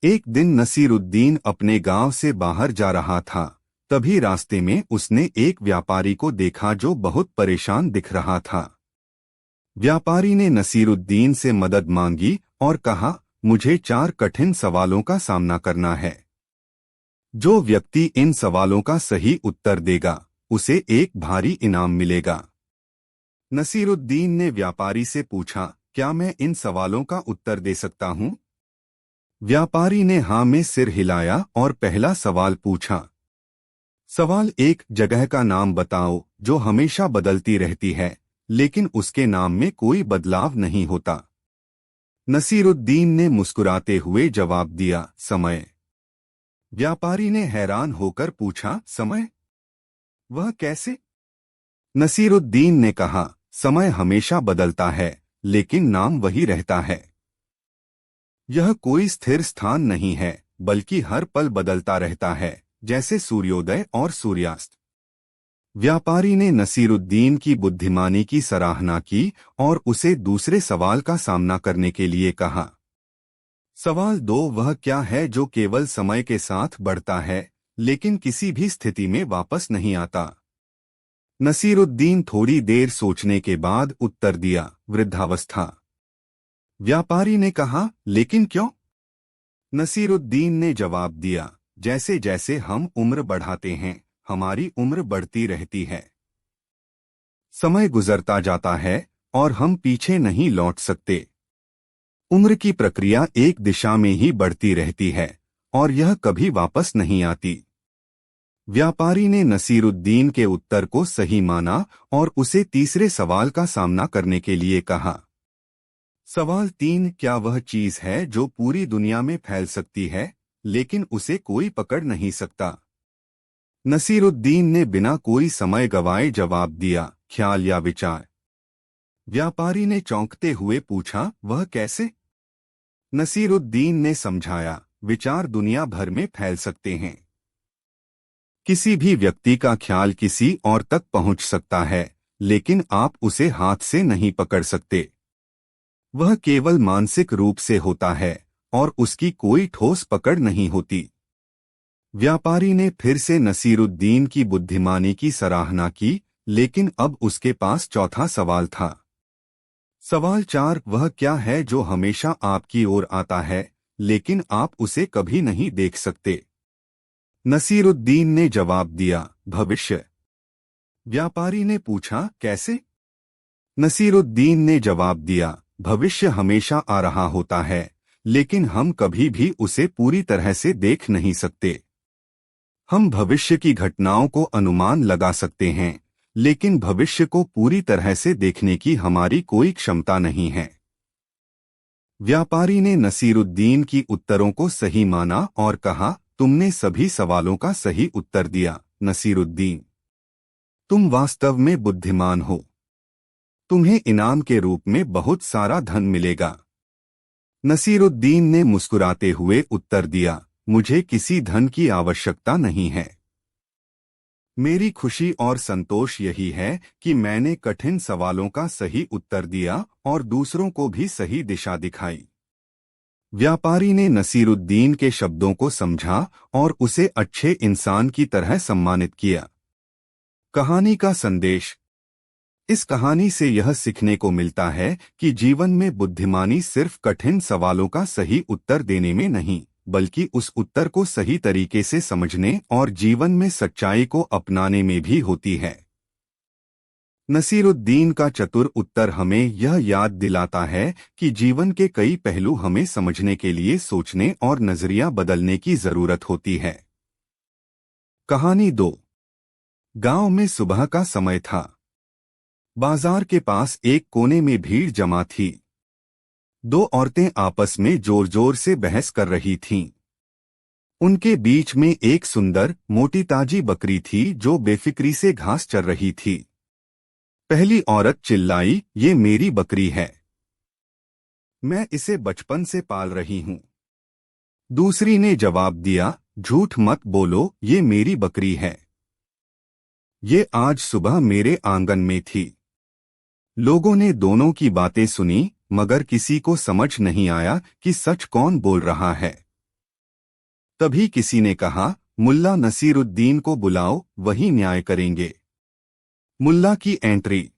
एक दिन नसीरुद्दीन अपने गांव से बाहर जा रहा था। तभी रास्ते में उसने एक व्यापारी को देखा जो बहुत परेशान दिख रहा था। व्यापारी ने नसीरुद्दीन से मदद मांगी और कहा, मुझे 4 कठिन सवालों का सामना करना है। जो व्यक्ति इन सवालों का सही उत्तर देगा उसे एक भारी इनाम मिलेगा। नसीरुद्दीन ने व्यापारी से पूछा, क्या मैं इन सवालों का उत्तर दे सकता हूँ? व्यापारी ने हाँ में सिर हिलाया और पहला सवाल पूछा। सवाल 1, जगह का नाम बताओ जो हमेशा बदलती रहती है लेकिन उसके नाम में कोई बदलाव नहीं होता। नसीरुद्दीन ने मुस्कुराते हुए जवाब दिया, समय। व्यापारी ने हैरान होकर पूछा, समय? वह कैसे? नसीरुद्दीन ने कहा, समय हमेशा बदलता है लेकिन नाम वही रहता है। यह कोई स्थिर स्थान नहीं है बल्कि हर पल बदलता रहता है, जैसे सूर्योदय और सूर्यास्त। व्यापारी ने नसीरुद्दीन की बुद्धिमानी की सराहना की और उसे दूसरे सवाल का सामना करने के लिए कहा। सवाल 2, वह क्या है जो केवल समय के साथ बढ़ता है लेकिन किसी भी स्थिति में वापस नहीं आता? नसीरुद्दीन थोड़ी देर सोचने के बाद उत्तर दिया, वृद्धावस्था। व्यापारी ने कहा, लेकिन क्यों? नसीरुद्दीन ने जवाब दिया, जैसे जैसे हम उम्र बढ़ाते हैं हमारी उम्र बढ़ती रहती है। समय गुजरता जाता है और हम पीछे नहीं लौट सकते। उम्र की प्रक्रिया एक दिशा में ही बढ़ती रहती है और यह कभी वापस नहीं आती। व्यापारी ने नसीरुद्दीन के उत्तर को सही माना और उसे तीसरे सवाल का सामना करने के लिए कहा। सवाल 3, क्या वह चीज है जो पूरी दुनिया में फैल सकती है लेकिन उसे कोई पकड़ नहीं सकता? नसीरुद्दीन ने बिना कोई समय गवाए जवाब दिया, ख्याल या विचार। व्यापारी ने चौंकते हुए पूछा, वह कैसे? नसीरुद्दीन ने समझाया, विचार दुनिया भर में फैल सकते हैं। किसी भी व्यक्ति का ख्याल किसी और तक पहुंच सकता है लेकिन आप उसे हाथ से नहीं पकड़ सकते। वह केवल मानसिक रूप से होता है और उसकी कोई ठोस पकड़ नहीं होती। व्यापारी ने फिर से नसीरुद्दीन की बुद्धिमानी की सराहना की लेकिन अब उसके पास चौथा सवाल था। सवाल 4, वह क्या है जो हमेशा आपकी ओर आता है लेकिन आप उसे कभी नहीं देख सकते? नसीरुद्दीन ने जवाब दिया, भविष्य। व्यापारी ने पूछा, कैसे? नसीरुद्दीन ने जवाब दिया, भविष्य हमेशा आ रहा होता है लेकिन हम कभी भी उसे पूरी तरह से देख नहीं सकते। हम भविष्य की घटनाओं को अनुमान लगा सकते हैं लेकिन भविष्य को पूरी तरह से देखने की हमारी कोई क्षमता नहीं है। व्यापारी ने नसीरुद्दीन की उत्तरों को सही माना और कहा, तुमने सभी सवालों का सही उत्तर दिया, नसीरुद्दीन। तुम वास्तव में बुद्धिमान हो। तुम्हें इनाम के रूप में बहुत सारा धन मिलेगा। नसीरुद्दीन ने मुस्कुराते हुए उत्तर दिया, मुझे किसी धन की आवश्यकता नहीं है। मेरी खुशी और संतोष यही है कि मैंने कठिन सवालों का सही उत्तर दिया और दूसरों को भी सही दिशा दिखाई। व्यापारी ने नसीरुद्दीन के शब्दों को समझा और उसे अच्छे इंसान की तरह सम्मानित किया। कहानी का संदेश। इस कहानी से यह सीखने को मिलता है कि जीवन में बुद्धिमानी सिर्फ कठिन सवालों का सही उत्तर देने में नहीं, बल्कि उस उत्तर को सही तरीके से समझने और जीवन में सच्चाई को अपनाने में भी होती है। नसीरुद्दीन का चतुर उत्तर हमें यह याद दिलाता है कि जीवन के कई पहलू हमें समझने के लिए सोचने और नजरिया बदलने की जरूरत होती है। कहानी 2। गांव में सुबह का समय था। बाजार के पास एक कोने में भीड़ जमा थी। 2 औरतें आपस में जोर जोर से बहस कर रही थीं। उनके बीच में एक सुंदर मोटी ताजी बकरी थी जो बेफिक्री से घास चर रही थी। पहली औरत चिल्लाई, ये मेरी बकरी है, मैं इसे बचपन से पाल रही हूं। दूसरी ने जवाब दिया, झूठ मत बोलो, ये मेरी बकरी है, ये आज सुबह मेरे आंगन में थी। लोगों ने दोनों की बातें सुनी मगर किसी को समझ नहीं आया कि सच कौन बोल रहा है। तभी किसी ने कहा, मुल्ला नसीरुद्दीन को बुलाओ, वही न्याय करेंगे। मुल्ला की एंट्री।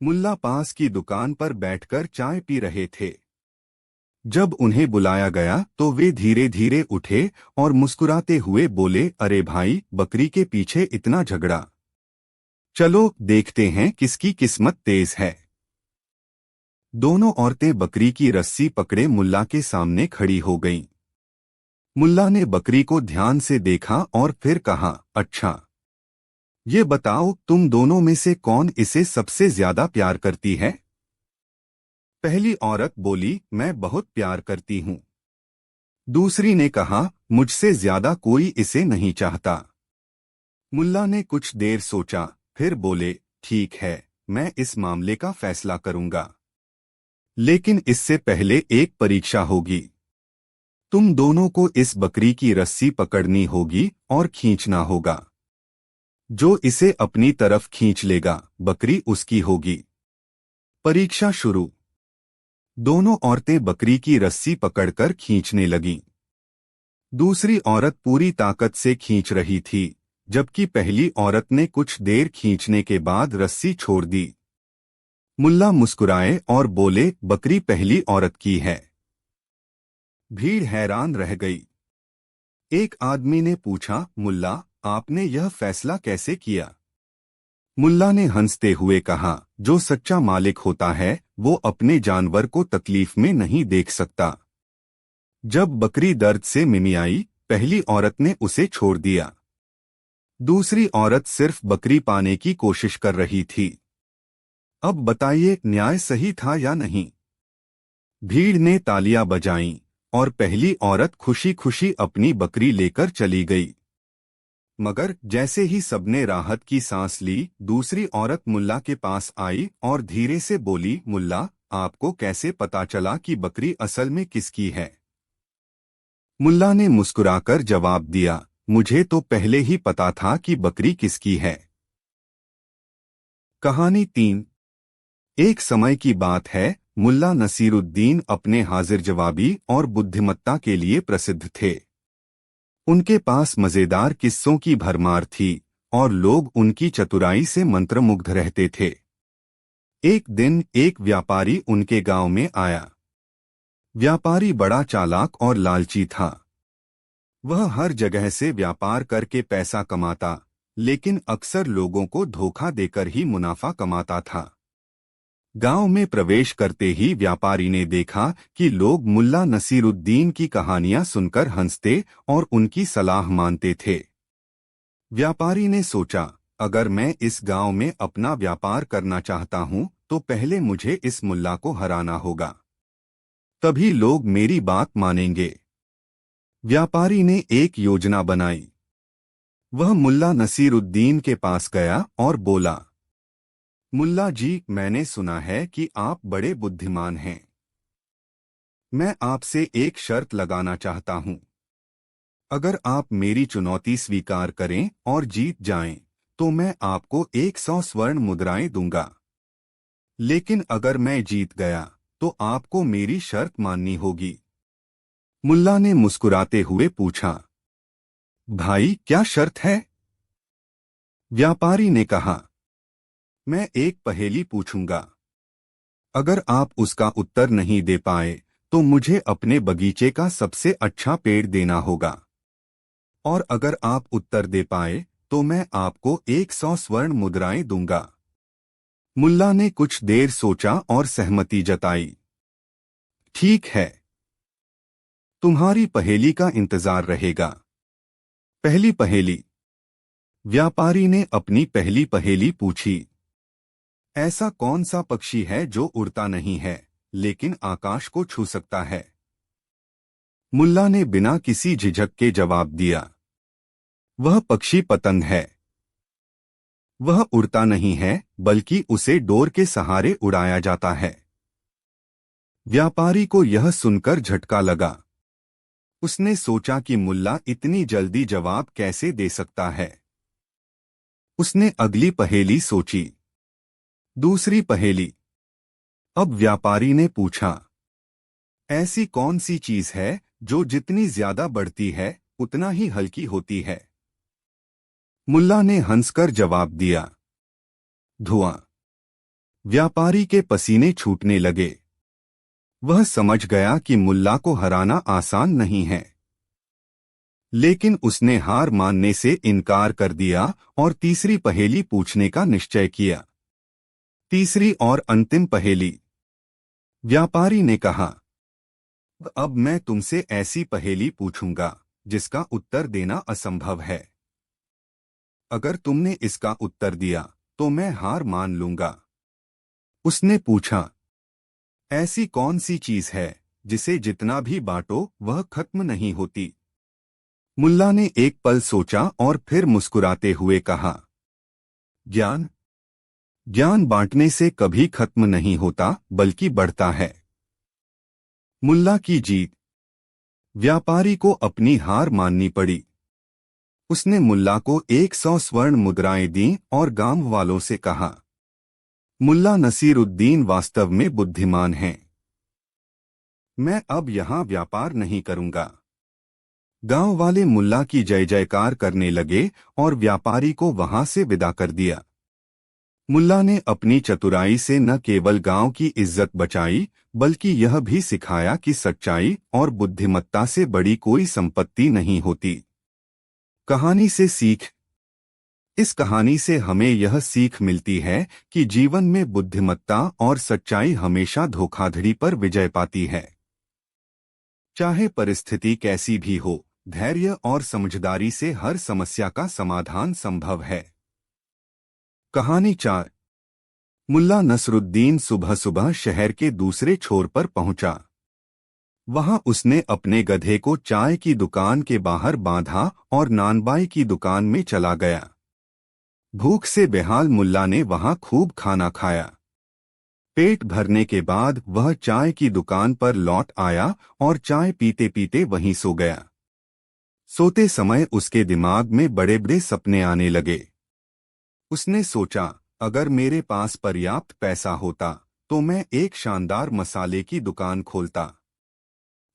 मुल्ला पास की दुकान पर बैठकर चाय पी रहे थे। जब उन्हें बुलाया गया तो वे धीरे धीरे उठे और मुस्कुराते हुए बोले, अरे भाई, बकरी के पीछे इतना झगड़ा। चलो देखते हैं किसकी किस्मत तेज है। दोनों औरतें बकरी की रस्सी पकड़े मुल्ला के सामने खड़ी हो गईं। मुल्ला ने बकरी को ध्यान से देखा और फिर कहा, अच्छा, ये बताओ तुम दोनों में से कौन इसे सबसे ज्यादा प्यार करती है? पहली औरत बोली, मैं बहुत प्यार करती हूँ। दूसरी ने कहा, मुझसे ज्यादा कोई इसे नहीं चाहता। मुल्ला ने कुछ देर सोचा, फिर बोले, ठीक है, मैं इस मामले का फैसला करूंगा। लेकिन इससे पहले एक परीक्षा होगी। तुम दोनों को इस बकरी की रस्सी पकड़नी होगी और खींचना होगा। जो इसे अपनी तरफ खींच लेगा, बकरी उसकी होगी। परीक्षा शुरू। दोनों औरतें बकरी की रस्सी पकड़कर खींचने लगीं। दूसरी औरत पूरी ताकत से खींच रही थी, जबकि पहली औरत ने कुछ देर खींचने के बाद रस्सी छोड़ दी। मुल्ला मुस्कुराए और बोले, बकरी पहली औरत की है। भीड़ हैरान रह गई। एक आदमी ने पूछा, मुल्ला, आपने यह फैसला कैसे किया? मुल्ला ने हंसते हुए कहा, जो सच्चा मालिक होता है वो अपने जानवर को तकलीफ में नहीं देख सकता। जब बकरी दर्द से मिमियाई, पहली औरत ने उसे छोड़ दिया। दूसरी औरत सिर्फ बकरी पाने की कोशिश कर रही थी। अब बताइए, न्याय सही था या नहीं? भीड़ ने तालियां बजाईं और पहली औरत खुशी खुशी अपनी बकरी लेकर चली गई। मगर जैसे ही सबने राहत की सांस ली, दूसरी औरत मुल्ला के पास आई और धीरे से बोली, मुल्ला, आपको कैसे पता चला कि बकरी असल में किसकी है? मुल्ला ने मुस्कुराकर जवाब दिया, मुझे तो पहले ही पता था कि बकरी किसकी है। कहानी 3। एक समय की बात है, मुल्ला नसीरुद्दीन अपने हाजिर जवाबी और बुद्धिमत्ता के लिए प्रसिद्ध थे। उनके पास मजेदार किस्सों की भरमार थी और लोग उनकी चतुराई से मंत्रमुग्ध रहते थे। एक दिन एक व्यापारी उनके गांव में आया। व्यापारी बड़ा चालाक और लालची था। वह हर जगह से व्यापार करके पैसा कमाता, लेकिन अक्सर लोगों को धोखा देकर ही मुनाफा कमाता था। गांव में प्रवेश करते ही व्यापारी ने देखा कि लोग मुल्ला नसीरुद्दीन की कहानियां सुनकर हंसते और उनकी सलाह मानते थे। व्यापारी ने सोचा, अगर मैं इस गांव में अपना व्यापार करना चाहता हूं तो पहले मुझे इस मुल्ला को हराना होगा, तभी लोग मेरी बात मानेंगे। व्यापारी ने एक योजना बनाई। वह मुल्ला नसीरुद्दीन के पास गया और बोला, मुल्ला जी, मैंने सुना है कि आप बड़े बुद्धिमान हैं। मैं आपसे एक शर्त लगाना चाहता हूं। अगर आप मेरी चुनौती स्वीकार करें और जीत जाएं, तो मैं आपको 100 स्वर्ण मुद्राएं दूंगा। लेकिन अगर मैं जीत गया तो आपको मेरी शर्त माननी होगी। मुल्ला ने मुस्कुराते हुए पूछा, भाई, क्या शर्त है? व्यापारी ने कहा, मैं एक पहेली पूछूंगा। अगर आप उसका उत्तर नहीं दे पाए तो मुझे अपने बगीचे का सबसे अच्छा पेड़ देना होगा, और अगर आप उत्तर दे पाए तो मैं आपको 100 स्वर्ण मुद्राएं दूंगा। मुल्ला ने कुछ देर सोचा और सहमति जताई। ठीक है, तुम्हारी पहेली का इंतजार रहेगा। पहली पहेली। व्यापारी ने अपनी पहली पहेली पूछी, ऐसा कौन सा पक्षी है जो उड़ता नहीं है लेकिन आकाश को छू सकता है? मुल्ला ने बिना किसी झिझक के जवाब दिया, वह पक्षी पतंग है। वह उड़ता नहीं है बल्कि उसे डोर के सहारे उड़ाया जाता है। व्यापारी को यह सुनकर झटका लगा। उसने सोचा कि मुल्ला इतनी जल्दी जवाब कैसे दे सकता है। उसने अगली पहेली सोची। दूसरी पहेली। अब व्यापारी ने पूछा, ऐसी कौन सी चीज है जो जितनी ज्यादा बढ़ती है उतना ही हल्की होती है। मुल्ला ने हंसकर जवाब दिया। धुआं। व्यापारी के पसीने छूटने लगे। वह समझ गया कि मुल्ला को हराना आसान नहीं है, लेकिन उसने हार मानने से इनकार कर दिया और तीसरी पहेली पूछने का निश्चय किया। तीसरी और अंतिम पहेली। व्यापारी ने कहा, अब मैं तुमसे ऐसी पहेली पूछूंगा जिसका उत्तर देना असंभव है। अगर तुमने इसका उत्तर दिया तो मैं हार मान लूंगा। उसने पूछा, ऐसी कौन सी चीज है जिसे जितना भी बांटो वह खत्म नहीं होती? मुल्ला ने एक पल सोचा और फिर मुस्कुराते हुए कहा, ज्ञान। ज्ञान बांटने से कभी खत्म नहीं होता बल्कि बढ़ता है। मुल्ला की जीत। व्यापारी को अपनी हार माननी पड़ी। उसने मुल्ला को 100 स्वर्ण मुद्राएं दी और गांव वालों से कहा, मुल्ला नसीरुद्दीन वास्तव में बुद्धिमान हैं। मैं अब यहां व्यापार नहीं करूंगा। गांव वाले मुल्ला की जय जयकार करने लगे और व्यापारी को वहां से विदा कर दिया। मुल्ला ने अपनी चतुराई से न केवल गांव की इज्जत बचाई बल्कि यह भी सिखाया कि सच्चाई और बुद्धिमत्ता से बड़ी कोई संपत्ति नहीं होती। कहानी से सीख। इस कहानी से हमें यह सीख मिलती है कि जीवन में बुद्धिमत्ता और सच्चाई हमेशा धोखाधड़ी पर विजय पाती है। चाहे परिस्थिति कैसी भी हो, धैर्य और समझदारी से हर समस्या का समाधान संभव है। कहानी 4। मुल्ला नसरुद्दीन सुबह सुबह शहर के दूसरे छोर पर पहुंचा। वहां उसने अपने गधे को चाय की दुकान के बाहर बांधा और नानबाई की दुकान में चला गया। भूख से बेहाल मुल्ला ने वहां खूब खाना खाया। पेट भरने के बाद वह चाय की दुकान पर लौट आया और चाय पीते पीते वहीं सो गया। सोते समय उसके दिमाग में बड़े बड़े सपने आने लगे। उसने सोचा, अगर मेरे पास पर्याप्त पैसा होता तो मैं एक शानदार मसाले की दुकान खोलता।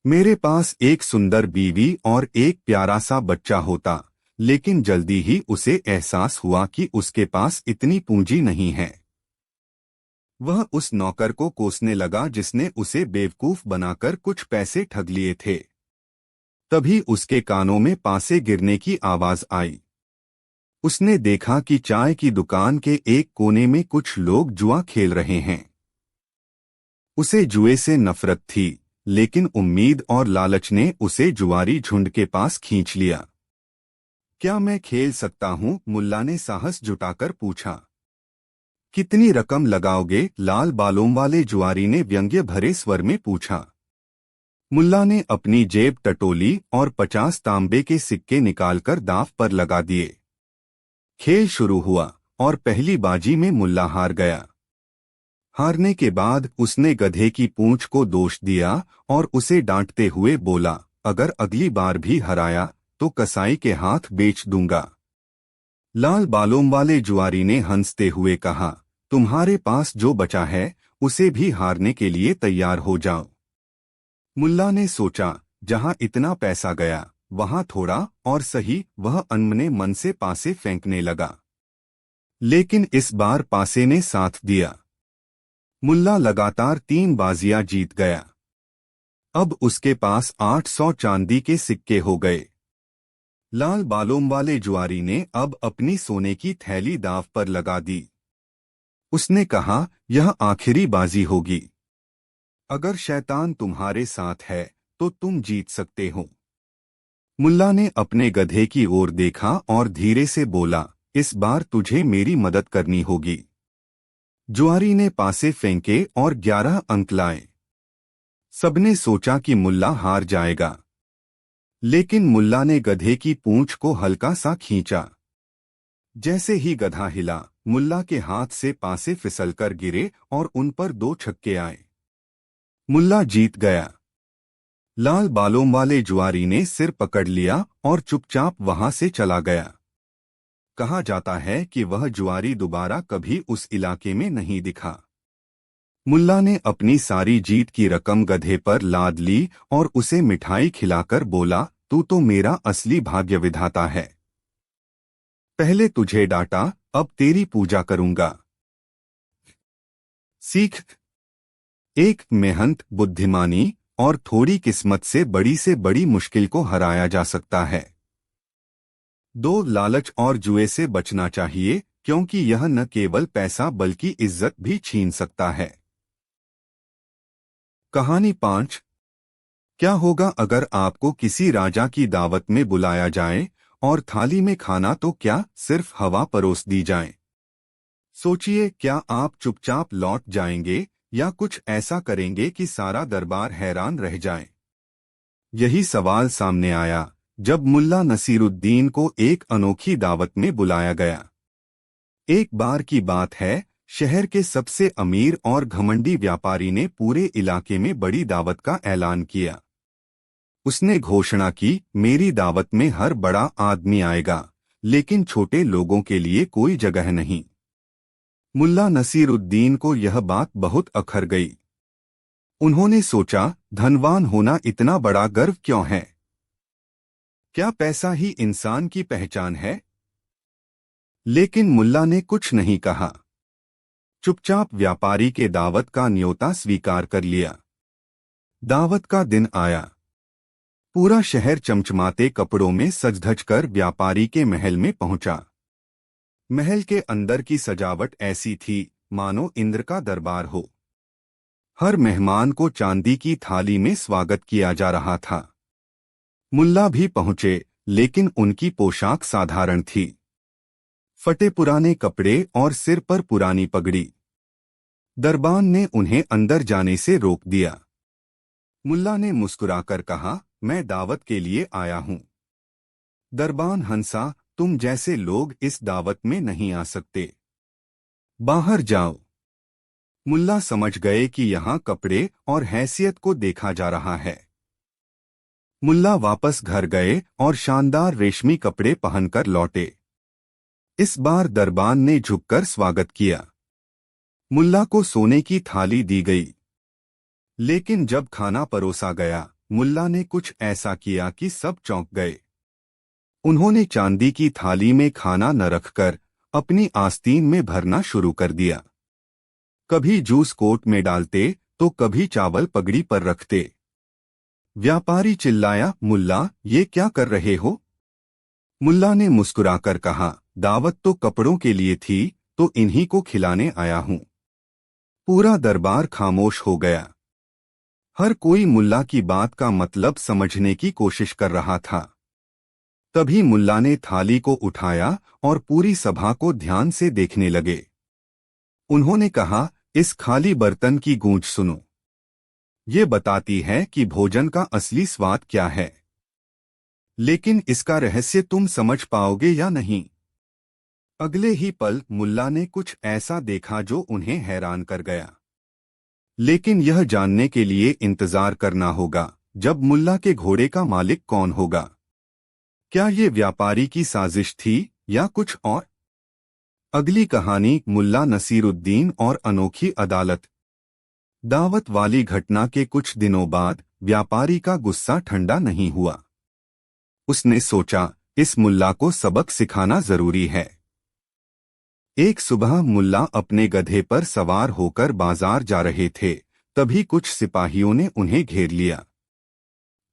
मेरे पास एक सुंदर बीवी और एक प्यारा सा बच्चा होता, लेकिन जल्दी ही उसे एहसास हुआ कि उसके पास इतनी पूंजी नहीं है। वह उस नौकर को कोसने लगा जिसने उसे बेवकूफ बनाकर कुछ पैसे ठग लिए थे। तभी उसके कानों में पासे गिरने की आवाज आई। उसने देखा कि चाय की दुकान के एक कोने में कुछ लोग जुआ खेल रहे हैं। उसे जुए से नफरत थी, लेकिन उम्मीद और लालच ने उसे जुआरी झुंड के पास खींच लिया। क्या मैं खेल सकता हूं? मुल्ला ने साहस जुटाकर पूछा। कितनी रकम लगाओगे? लाल बालों वाले जुआरी ने व्यंग्य भरे स्वर में पूछा। मुल्ला ने अपनी जेब टटोली और 50 तांबे के सिक्के निकालकर दांव पर लगा दिए। खेल शुरू हुआ और पहली बाजी में मुल्ला हार गया। हारने के बाद उसने गधे की पूंछ को दोष दिया और उसे डांटते हुए बोला, अगर अगली बार भी हराया तो कसाई के हाथ बेच दूंगा। लाल बालों वाले जुआरी ने हंसते हुए कहा, तुम्हारे पास जो बचा है उसे भी हारने के लिए तैयार हो जाओ। मुल्ला ने सोचा, जहां इतना पैसा गया वहां थोड़ा और सही। वह अनमने मन से पासे फेंकने लगा, लेकिन इस बार पासे ने साथ दिया। मुल्ला लगातार 3 बाजियां जीत गया। अब उसके पास 800 चांदी के सिक्के हो गए। लाल बालों वाले जुआरी ने अब अपनी सोने की थैली दांव पर लगा दी। उसने कहा, यह आखिरी बाजी होगी। अगर शैतान तुम्हारे साथ है तो तुम जीत सकते हो। मुल्ला ने अपने गधे की ओर देखा और धीरे से बोला, इस बार तुझे मेरी मदद करनी होगी। जुआरी ने पासे फेंके और 11 अंक लाए। सबने सोचा कि मुल्ला हार जाएगा, लेकिन मुल्ला ने गधे की पूंछ को हल्का सा खींचा। जैसे ही गधा हिला, मुल्ला के हाथ से पासे फिसलकर गिरे और उन पर 2 छक्के आए। मुल्ला जीत गया। लाल बालों वाले जुआरी ने सिर पकड़ लिया और चुपचाप वहां से चला गया। कहा जाता है कि वह जुआरी दोबारा कभी उस इलाके में नहीं दिखा। मुल्ला ने अपनी सारी जीत की रकम गधे पर लाद ली और उसे मिठाई खिलाकर बोला, तू तो मेरा असली भाग्य विधाता है। पहले तुझे डांटा, अब तेरी पूजा करूंगा। सीख। एक मेहनत, बुद्धिमानी और थोड़ी किस्मत से बड़ी मुश्किल को हराया जा सकता है। दो, लालच और जुए से बचना चाहिए, क्योंकि यह न केवल पैसा बल्कि इज्जत भी छीन सकता है। कहानी 5। क्या होगा अगर आपको किसी राजा की दावत में बुलाया जाए और थाली में खाना तो क्या सिर्फ हवा परोस दी जाए? सोचिए, क्या आप चुपचाप लौट जाएंगे या कुछ ऐसा करेंगे कि सारा दरबार हैरान रह जाए? यही सवाल सामने आया जब मुल्ला नसीरुद्दीन को एक अनोखी दावत में बुलाया गया। एक बार की बात है, शहर के सबसे अमीर और घमंडी व्यापारी ने पूरे इलाके में बड़ी दावत का ऐलान किया। उसने घोषणा की, मेरी दावत में हर बड़ा आदमी आएगा, लेकिन छोटे लोगों के लिए कोई जगह नहीं। मुल्ला नसीरुद्दीन को यह बात बहुत अखर गई। उन्होंने सोचा, धनवान होना इतना बड़ा गर्व क्यों है? क्या पैसा ही इंसान की पहचान है? लेकिन मुल्ला ने कुछ नहीं कहा। चुपचाप व्यापारी के दावत का न्योता स्वीकार कर लिया। दावत का दिन आया। पूरा शहर चमचमाते कपड़ों में सज-धज कर व्यापारी के महल में पहुंचा। महल के अंदर की सजावट ऐसी थी मानो इंद्र का दरबार हो। हर मेहमान को चांदी की थाली में स्वागत किया जा रहा था। मुल्ला भी पहुंचे, लेकिन उनकी पोशाक साधारण थी। फटे पुराने कपड़े और सिर पर पुरानी पगड़ी। दरबान ने उन्हें अंदर जाने से रोक दिया। मुल्ला ने मुस्कुराकर कहा, मैं दावत के लिए आया हूं। दरबान हंसा, तुम जैसे लोग इस दावत में नहीं आ सकते। बाहर जाओ। मुल्ला समझ गए कि यहाँ कपड़े और हैसियत को देखा जा रहा है। मुल्ला वापस घर गए और शानदार रेशमी कपड़े पहनकर लौटे। इस बार दरबान ने झुककर स्वागत किया। मुल्ला को सोने की थाली दी गई। लेकिन जब खाना परोसा गया, मुल्ला ने कुछ ऐसा किया कि सब चौंक गए। उन्होंने चांदी की थाली में खाना न रखकर अपनी आस्तीन में भरना शुरू कर दिया। कभी जूस कोट में डालते तो कभी चावल पगड़ी पर रखते। व्यापारी चिल्लाया, मुल्ला, ये क्या कर रहे हो? मुल्ला ने मुस्कुराकर कहा, दावत तो कपड़ों के लिए थी, तो इन्हीं को खिलाने आया हूं। पूरा दरबार खामोश हो गया। हर कोई मुल्ला की बात का मतलब समझने की कोशिश कर रहा था। तभी मुल्ला ने थाली को उठाया और पूरी सभा को ध्यान से देखने लगे। उन्होंने कहा, इस खाली बर्तन की गूंज सुनो। ये बताती है कि भोजन का असली स्वाद क्या है। लेकिन इसका रहस्य तुम समझ पाओगे या नहीं? अगले ही पल मुल्ला ने कुछ ऐसा देखा जो उन्हें हैरान कर गया। लेकिन यह जानने के लिए इंतजार करना होगा जब मुल्ला के घोड़े का मालिक कौन होगा। क्या ये व्यापारी की साजिश थी या कुछ और? अगली कहानी, मुल्ला नसीरुद्दीन और अनोखी अदालत। दावत वाली घटना के कुछ दिनों बाद व्यापारी का गुस्सा ठंडा नहीं हुआ। उसने सोचा, इस मुल्ला को सबक सिखाना जरूरी है। एक सुबह मुल्ला अपने गधे पर सवार होकर बाजार जा रहे थे, तभी कुछ सिपाहियों ने उन्हें घेर लिया।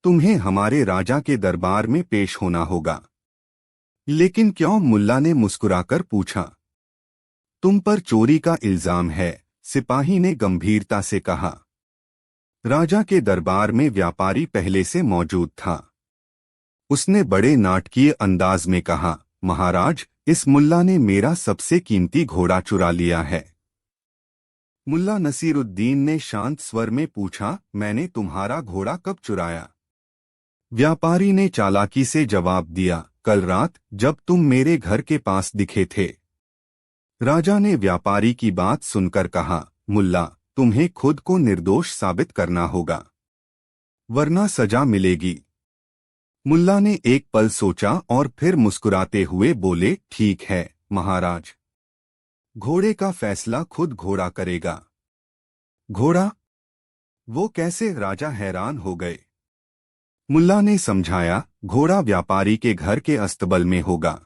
तुम्हें हमारे राजा के दरबार में पेश होना होगा। लेकिन क्यों? मुल्ला ने मुस्कुराकर पूछा। तुम पर चोरी का इल्जाम है, सिपाही ने गंभीरता से कहा। राजा के दरबार में व्यापारी पहले से मौजूद था। उसने बड़े नाटकीय अंदाज में कहा, महाराज, इस मुल्ला ने मेरा सबसे कीमती घोड़ा चुरा लिया है। मुल्ला नसीरुद्दीन ने शांत स्वर में पूछा, मैंने तुम्हारा घोड़ा कब चुराया? व्यापारी ने चालाकी से जवाब दिया, कल रात जब तुम मेरे घर के पास दिखे थे। राजा ने व्यापारी की बात सुनकर कहा, मुल्ला, तुम्हें खुद को निर्दोष साबित करना होगा, वरना सजा मिलेगी। मुल्ला ने एक पल सोचा और फिर मुस्कुराते हुए बोले, ठीक है महाराज, घोड़े का फैसला खुद घोड़ा करेगा। घोड़ा? वो कैसे? राजा हैरान हो गए। मुल्ला ने समझाया, घोड़ा व्यापारी के घर के अस्तबल में होगा।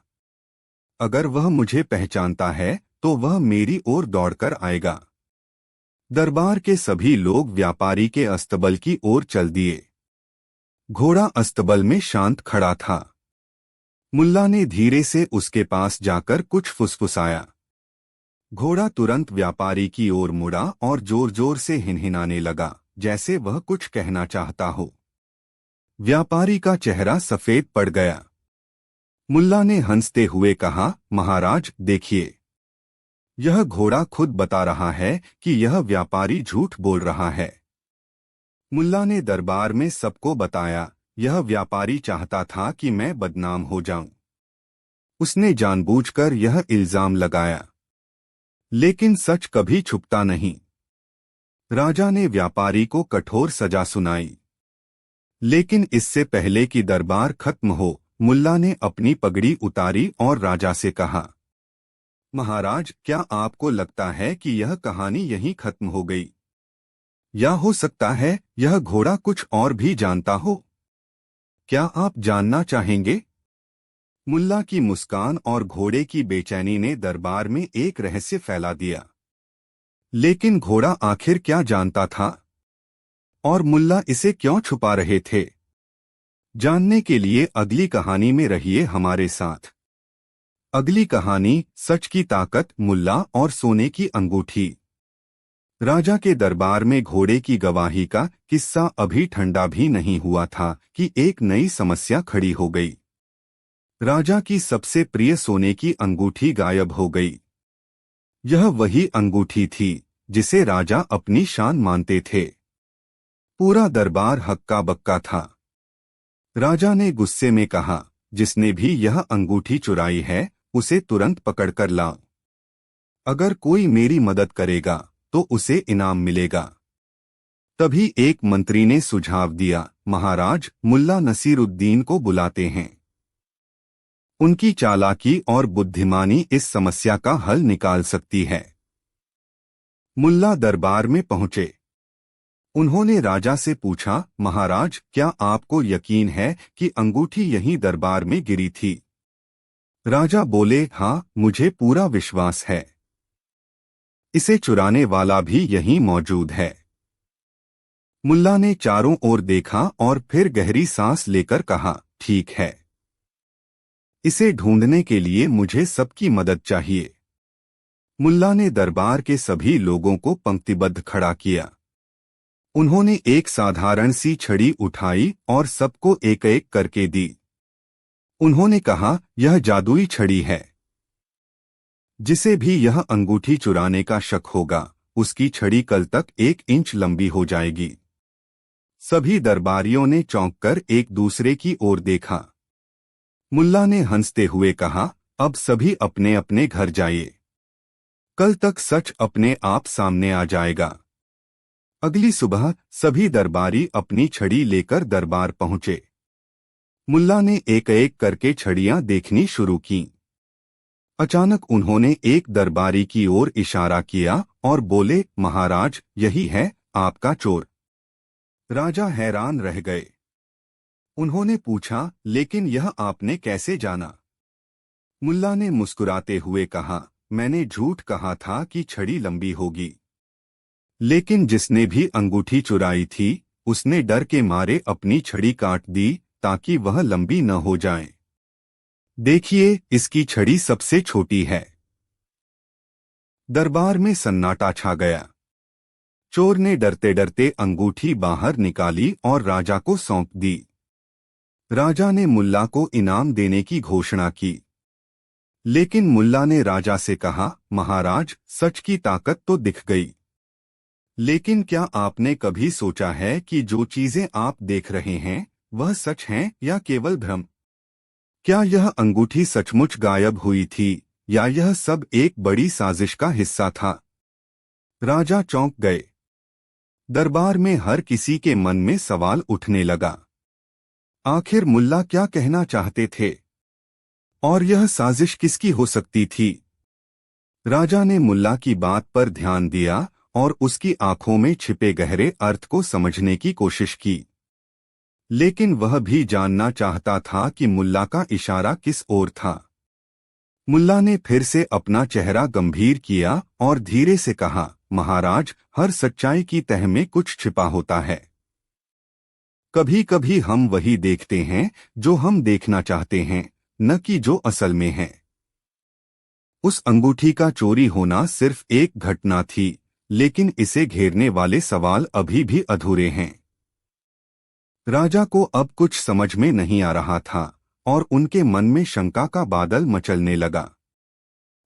अगर वह मुझे पहचानता है तो वह मेरी ओर दौड़कर आएगा। दरबार के सभी लोग व्यापारी के अस्तबल की ओर चल दिए। घोड़ा अस्तबल में शांत खड़ा था। मुल्ला ने धीरे से उसके पास जाकर कुछ फुसफुसाया। घोड़ा तुरंत व्यापारी की ओर मुड़ा और जोर जोर से हिनहिनाने लगा, जैसे वह कुछ कहना चाहता हो। व्यापारी का चेहरा सफेद पड़ गया। मुल्ला ने हंसते हुए कहा, महाराज देखिए, यह घोड़ा खुद बता रहा है कि यह व्यापारी झूठ बोल रहा है। मुल्ला ने दरबार में सबको बताया, यह व्यापारी चाहता था कि मैं बदनाम हो जाऊं। उसने जानबूझकर यह इल्जाम लगाया। लेकिन सच कभी छुपता नहीं। राजा ने व्यापारी को कठोर सजा सुनाई। लेकिन इससे पहले कि दरबार खत्म हो, मुल्ला ने अपनी पगड़ी उतारी और राजा से कहा, महाराज, क्या आपको लगता है कि यह कहानी यहीं खत्म हो गई? या हो सकता है यह घोड़ा कुछ और भी जानता हो? क्या आप जानना चाहेंगे? मुल्ला की मुस्कान और घोड़े की बेचैनी ने दरबार में एक रहस्य फैला दिया। लेकिन घोड़ा आखिर क्या जानता था? और मुल्ला इसे क्यों छुपा रहे थे? जानने के लिए अगली कहानी में रहिए हमारे साथ। अगली कहानी, सच की ताकत, मुल्ला और सोने की अंगूठी। राजा के दरबार में घोड़े की गवाही का किस्सा अभी ठंडा भी नहीं हुआ था कि एक नई समस्या खड़ी हो गई। राजा की सबसे प्रिय सोने की अंगूठी गायब हो गई। यह वही अंगूठी थी जिसे राजा अपनी शान मानते थे। पूरा दरबार हक्का बक्का था। राजा ने गुस्से में कहा, जिसने भी यह अंगूठी चुराई है उसे तुरंत पकड़कर लाओ। अगर कोई मेरी मदद करेगा तो उसे इनाम मिलेगा। तभी एक मंत्री ने सुझाव दिया, महाराज, मुल्ला नसीरुद्दीन को बुलाते हैं। उनकी चालाकी और बुद्धिमानी इस समस्या का हल निकाल सकती है। मुल्ला दरबार में पहुंचे। उन्होंने राजा से पूछा, महाराज, क्या आपको यकीन है कि अंगूठी यहीं दरबार में गिरी थी? राजा बोले, हाँ, मुझे पूरा विश्वास है। इसे चुराने वाला भी यहीं मौजूद है। मुल्ला ने चारों ओर देखा और फिर गहरी सांस लेकर कहा, ठीक है। इसे ढूंढने के लिए मुझे सबकी मदद चाहिए। मुल्ला ने दरबार के सभी लोगों को पंक्तिबद्ध खड़ा किया। उन्होंने एक साधारण सी छड़ी उठाई और सबको एक एक करके दी। उन्होंने कहा, यह जादुई छड़ी है। जिसे भी यह अंगूठी चुराने का शक होगा, उसकी छड़ी कल तक 1 इंच लंबी हो जाएगी। सभी दरबारियों ने चौंककर एक दूसरे की ओर देखा। मुल्ला ने हंसते हुए कहा, अब सभी अपने अपने घर जाइए। कल तक सच अपने आप सामने आ जाएगा। अगली सुबह सभी दरबारी अपनी छड़ी लेकर दरबार पहुंचे। मुल्ला ने एक एक करके छड़ियां देखनी शुरू कीं। अचानक उन्होंने एक दरबारी की ओर इशारा किया और बोले, महाराज, यही है आपका चोर। राजा हैरान रह गए। उन्होंने पूछा, लेकिन यह आपने कैसे जाना? मुल्ला ने मुस्कुराते हुए कहा, मैंने झूठ कहा था कि छड़ी लंबी होगी। लेकिन जिसने भी अंगूठी चुराई थी उसने डर के मारे अपनी छड़ी काट दी ताकि वह लंबी न हो जाए। देखिए, इसकी छड़ी सबसे छोटी है। दरबार में सन्नाटा छा गया। चोर ने डरते डरते अंगूठी बाहर निकाली और राजा को सौंप दी। राजा ने मुल्ला को इनाम देने की घोषणा की। लेकिन मुल्ला ने राजा से कहा, महाराज, सच की ताकत तो दिख गई। लेकिन क्या आपने कभी सोचा है कि जो चीजें आप देख रहे हैं वह सच हैं या केवल भ्रम? क्या यह अंगूठी सचमुच गायब हुई थी या यह सब एक बड़ी साजिश का हिस्सा था? राजा चौंक गए। दरबार में हर किसी के मन में सवाल उठने लगा। आखिर मुल्ला क्या कहना चाहते थे? और यह साजिश किसकी हो सकती थी? राजा ने मुल्ला की बात पर ध्यान दिया और उसकी आंखों में छिपे गहरे अर्थ को समझने की कोशिश की। लेकिन वह भी जानना चाहता था कि मुल्ला का इशारा किस ओर था। मुल्ला ने फिर से अपना चेहरा गंभीर किया और धीरे से कहा, महाराज, हर सच्चाई की तह में कुछ छिपा होता है। कभी कभी हम वही देखते हैं जो हम देखना चाहते हैं, न कि जो असल में है। उस अंगूठी का चोरी होना सिर्फ एक घटना थी, लेकिन इसे घेरने वाले सवाल अभी भी अधूरे हैं। राजा को अब कुछ समझ में नहीं आ रहा था और उनके मन में शंका का बादल मचलने लगा।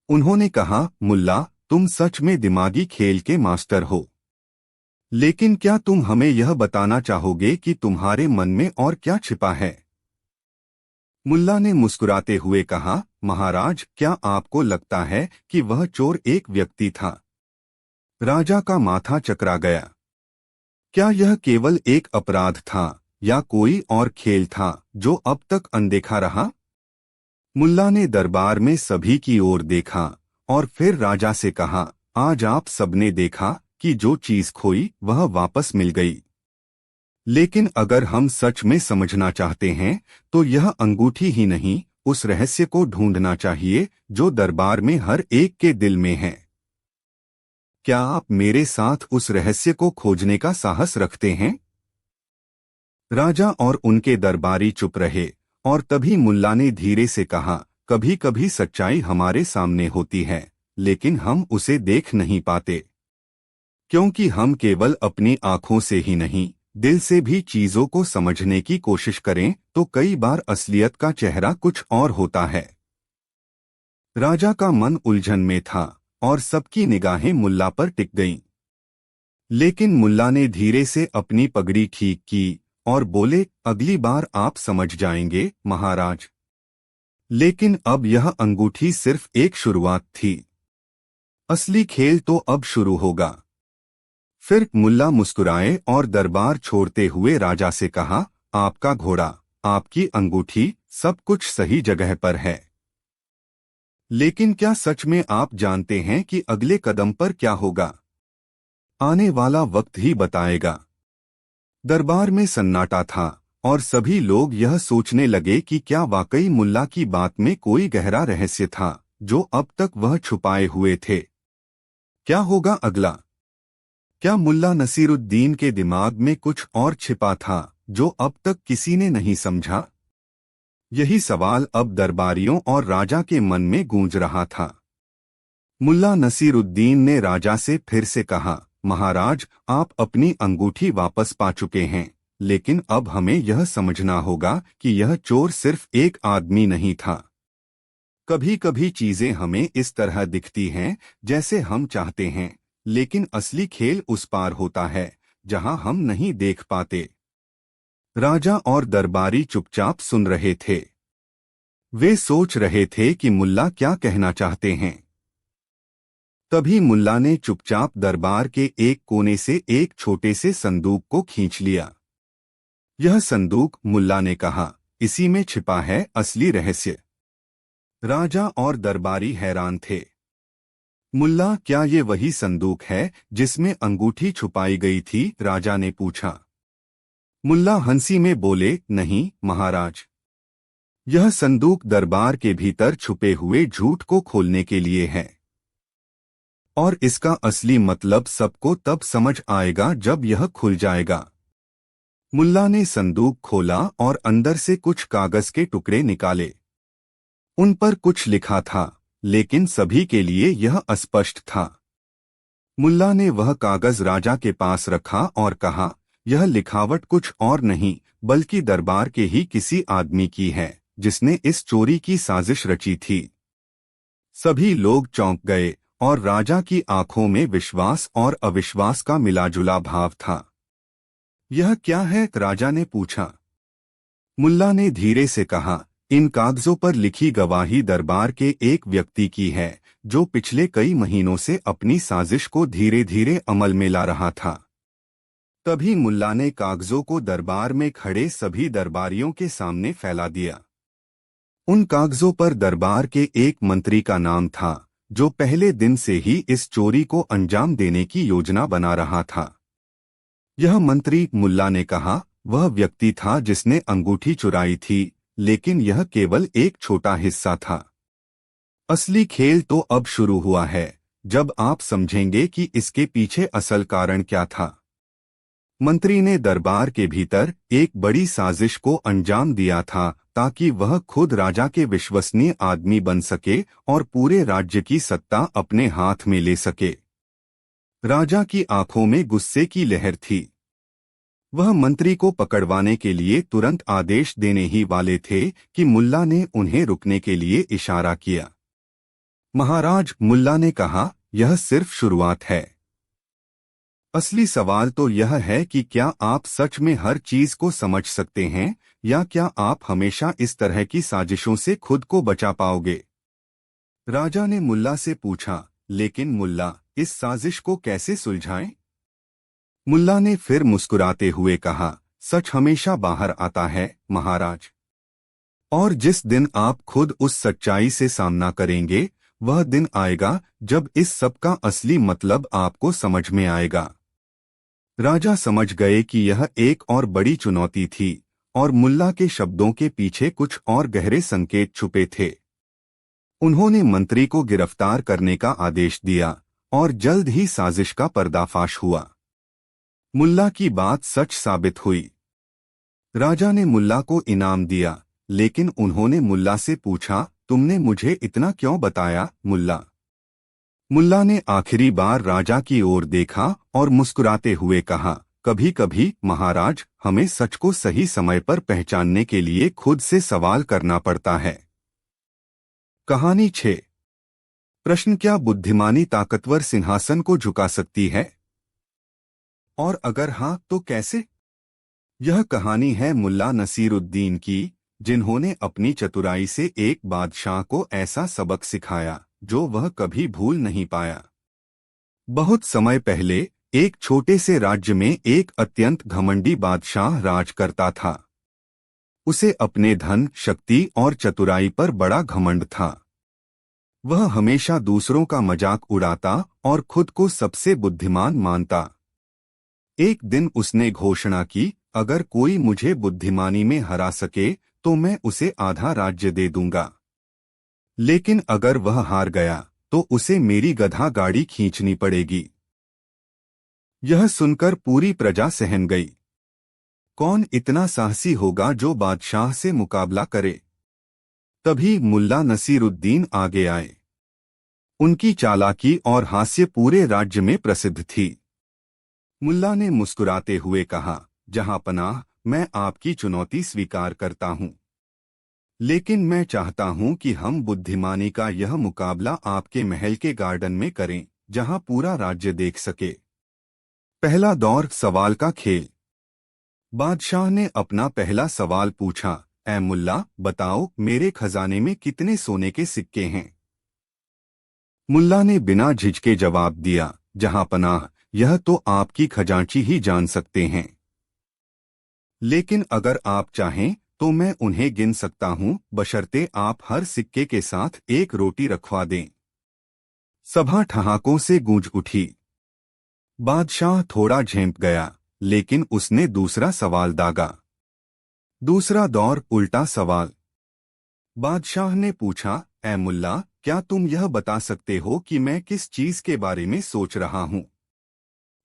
उन्होंने कहा, मुल्ला, तुम सच में दिमागी खेल के मास्टर हो, लेकिन क्या तुम हमें यह बताना चाहोगे कि तुम्हारे मन में और क्या छिपा है? मुल्ला ने मुस्कुराते हुए कहा, महाराज, क्या आपको लगता है कि वह चोर एक व्यक्ति था? राजा का माथा चकरा गया। क्या यह केवल एक अपराध था या कोई और खेल था जो अब तक अनदेखा रहा? मुल्ला ने दरबार में सभी की ओर देखा और फिर राजा से कहा, आज आप सबने देखा कि जो चीज खोई वह वापस मिल गई। लेकिन अगर हम सच में समझना चाहते हैं तो यह अंगूठी ही नहीं, उस रहस्य को ढूंढना चाहिए जो दरबार में हर एक के दिल में है। क्या आप मेरे साथ उस रहस्य को खोजने का साहस रखते हैं? राजा और उनके दरबारी चुप रहे और तभी मुल्ला ने धीरे से कहा, कभी कभी सच्चाई हमारे सामने होती है, लेकिन हम उसे देख नहीं पाते, क्योंकि हम केवल अपनी आंखों से ही नहीं, दिल से भी चीजों को समझने की कोशिश करें तो कई बार असलियत का चेहरा कुछ और होता है। राजा का मन उलझन में था और सबकी निगाहें मुल्ला पर टिक गईं। लेकिन मुल्ला ने धीरे से अपनी पगड़ी ठीक की और बोले, अगली बार आप समझ जाएंगे महाराज। लेकिन अब यह अंगूठी सिर्फ एक शुरुआत थी, असली खेल तो अब शुरू होगा। फिर मुल्ला मुस्कुराए और दरबार छोड़ते हुए राजा से कहा, आपका घोड़ा, आपकी अंगूठी, सब कुछ सही जगह पर है। लेकिन क्या सच में आप जानते हैं कि अगले कदम पर क्या होगा? आने वाला वक्त ही बताएगा। दरबार में सन्नाटा था और सभी लोग यह सोचने लगे कि क्या वाकई मुल्ला की बात में कोई गहरा रहस्य था जो अब तक वह छुपाए हुए थे। क्या होगा अगला? क्या मुल्ला नसीरुद्दीन के दिमाग में कुछ और छिपा था जो अब तक किसी ने नहीं समझा? यही सवाल अब दरबारियों और राजा के मन में गूंज रहा था। मुल्ला नसीरुद्दीन ने राजा से फिर से कहा, महाराज, आप अपनी अंगूठी वापस पा चुके हैं, लेकिन अब हमें यह समझना होगा कि यह चोर सिर्फ एक आदमी नहीं था। कभी कभी चीजें हमें इस तरह दिखती हैं जैसे हम चाहते हैं, लेकिन असली खेल उस पार होता है जहां हम नहीं देख पाते। राजा और दरबारी चुपचाप सुन रहे थे। वे सोच रहे थे कि मुल्ला क्या कहना चाहते हैं। तभी मुल्ला ने चुपचाप दरबार के एक कोने से एक छोटे से संदूक को खींच लिया। यह संदूक, मुल्ला ने कहा, इसी में छिपा है असली रहस्य। राजा और दरबारी हैरान थे। मुल्ला, क्या ये वही संदूक है जिसमें अंगूठी छुपाई गई थी? राजा ने पूछा। मुल्ला हंसी में बोले, नहीं महाराज, यह संदूक दरबार के भीतर छुपे हुए झूठ को खोलने के लिए है, और इसका असली मतलब सबको तब समझ आएगा जब यह खुल जाएगा। मुल्ला ने संदूक खोला और अंदर से कुछ कागज के टुकड़े निकाले। उन पर कुछ लिखा था, लेकिन सभी के लिए यह अस्पष्ट था। मुल्ला ने वह कागज राजा के पास रखा और कहा, यह लिखावट कुछ और नहीं बल्कि दरबार के ही किसी आदमी की है जिसने इस चोरी की साजिश रची थी। सभी लोग चौंक गए और राजा की आंखों में विश्वास और अविश्वास का मिलाजुला भाव था। यह क्या है? राजा ने पूछा। मुल्ला ने धीरे से कहा, इन कागजों पर लिखी गवाही दरबार के एक व्यक्ति की है जो पिछले कई महीनों से अपनी साजिश को धीरे धीरे अमल में ला रहा था। तभी मुल्ला ने कागजों को दरबार में खड़े सभी दरबारियों के सामने फैला दिया। उन कागजों पर दरबार के एक मंत्री का नाम था जो पहले दिन से ही इस चोरी को अंजाम देने की योजना बना रहा था। यह मंत्री, मुल्ला ने कहा, वह व्यक्ति था जिसने अंगूठी चुराई थी, लेकिन यह केवल एक छोटा हिस्सा था। असली खेल तो अब शुरू हुआ है, जब आप समझेंगे कि इसके पीछे असल कारण क्या था। मंत्री ने दरबार के भीतर एक बड़ी साजिश को अंजाम दिया था ताकि वह खुद राजा के विश्वसनीय आदमी बन सके और पूरे राज्य की सत्ता अपने हाथ में ले सके। राजा की आंखों में गुस्से की लहर थी। वह मंत्री को पकड़वाने के लिए तुरंत आदेश देने ही वाले थे कि मुल्ला ने उन्हें रुकने के लिए इशारा किया। महाराज, मुल्ला ने कहा, यह सिर्फ शुरुआत है। असली सवाल तो यह है कि क्या आप सच में हर चीज को समझ सकते हैं, या क्या आप हमेशा इस तरह की साजिशों से खुद को बचा पाओगे? राजा ने मुल्ला से पूछा, लेकिन मुल्ला, इस साजिश को कैसे सुलझाएं? मुल्ला ने फिर मुस्कुराते हुए कहा, सच हमेशा बाहर आता है महाराज। और जिस दिन आप खुद उस सच्चाई से सामना करेंगे, वह दिन आएगा जब इस सब का असली मतलब आपको समझ में आएगा। राजा समझ गए कि यह एक और बड़ी चुनौती थी और मुल्ला के शब्दों के पीछे कुछ और गहरे संकेत छुपे थे। उन्होंने मंत्री को गिरफ्तार करने का आदेश दिया और जल्द ही साजिश का पर्दाफाश हुआ। मुल्ला की बात सच साबित हुई। राजा ने मुल्ला को इनाम दिया, लेकिन उन्होंने मुल्ला से पूछा, तुमने मुझे इतना क्यों बताया मुल्ला? मुल्ला ने आखिरी बार राजा की ओर देखा और मुस्कुराते हुए कहा, कभी कभी महाराज, हमें सच को सही समय पर पहचानने के लिए खुद से सवाल करना पड़ता है। कहानी 6। प्रश्न, क्या बुद्धिमानी ताकतवर सिंहासन को झुका सकती है? और अगर हाँ, तो कैसे? यह कहानी है मुल्ला नसीरुद्दीन की, जिन्होंने अपनी चतुराई से एक बादशाह को ऐसा सबक सिखाया जो वह कभी भूल नहीं पाया। बहुत समय पहले एक छोटे से राज्य में एक अत्यंत घमंडी बादशाह राज करता था। उसे अपने धन, शक्ति और चतुराई पर बड़ा घमंड था। वह हमेशा दूसरों का मजाक उड़ाता और खुद को सबसे बुद्धिमान मानता। एक दिन उसने घोषणा की, अगर कोई मुझे बुद्धिमानी में हरा सके तो मैं उसे आधा राज्य दे दूंगा, लेकिन अगर वह हार गया तो उसे मेरी गधा गाड़ी खींचनी पड़ेगी। यह सुनकर पूरी प्रजा सहम गई। कौन इतना साहसी होगा जो बादशाह से मुकाबला करे? तभी मुल्ला नसीरुद्दीन आगे आए। उनकी चालाकी और हास्य पूरे राज्य में प्रसिद्ध थी। मुल्ला ने मुस्कुराते हुए कहा, जहां पनाह, मैं आपकी चुनौती स्वीकार करता हूं, लेकिन मैं चाहता हूं कि हम बुद्धिमानी का यह मुकाबला आपके महल के गार्डन में करें, जहां पूरा राज्य देख सके। पहला दौर, सवाल का खेल। बादशाह ने अपना पहला सवाल पूछा, ऐ मुल्ला, बताओ मेरे खजाने में कितने सोने के सिक्के हैं? मुल्ला ने बिना झिझके जवाब दिया, जहां पनाह, यह तो आपकी खजांची ही जान सकते हैं, लेकिन अगर आप चाहें तो मैं उन्हें गिन सकता हूं, बशर्ते आप हर सिक्के के साथ एक रोटी रखवा दें। सभा ठहाकों से गूंज उठी। बादशाह थोड़ा झेंप गया, लेकिन उसने दूसरा सवाल दागा। दूसरा दौर, उल्टा सवाल। बादशाह ने पूछा, ऐ मुल्ला, क्या तुम यह बता सकते हो कि मैं किस चीज के बारे में सोच रहा हूं?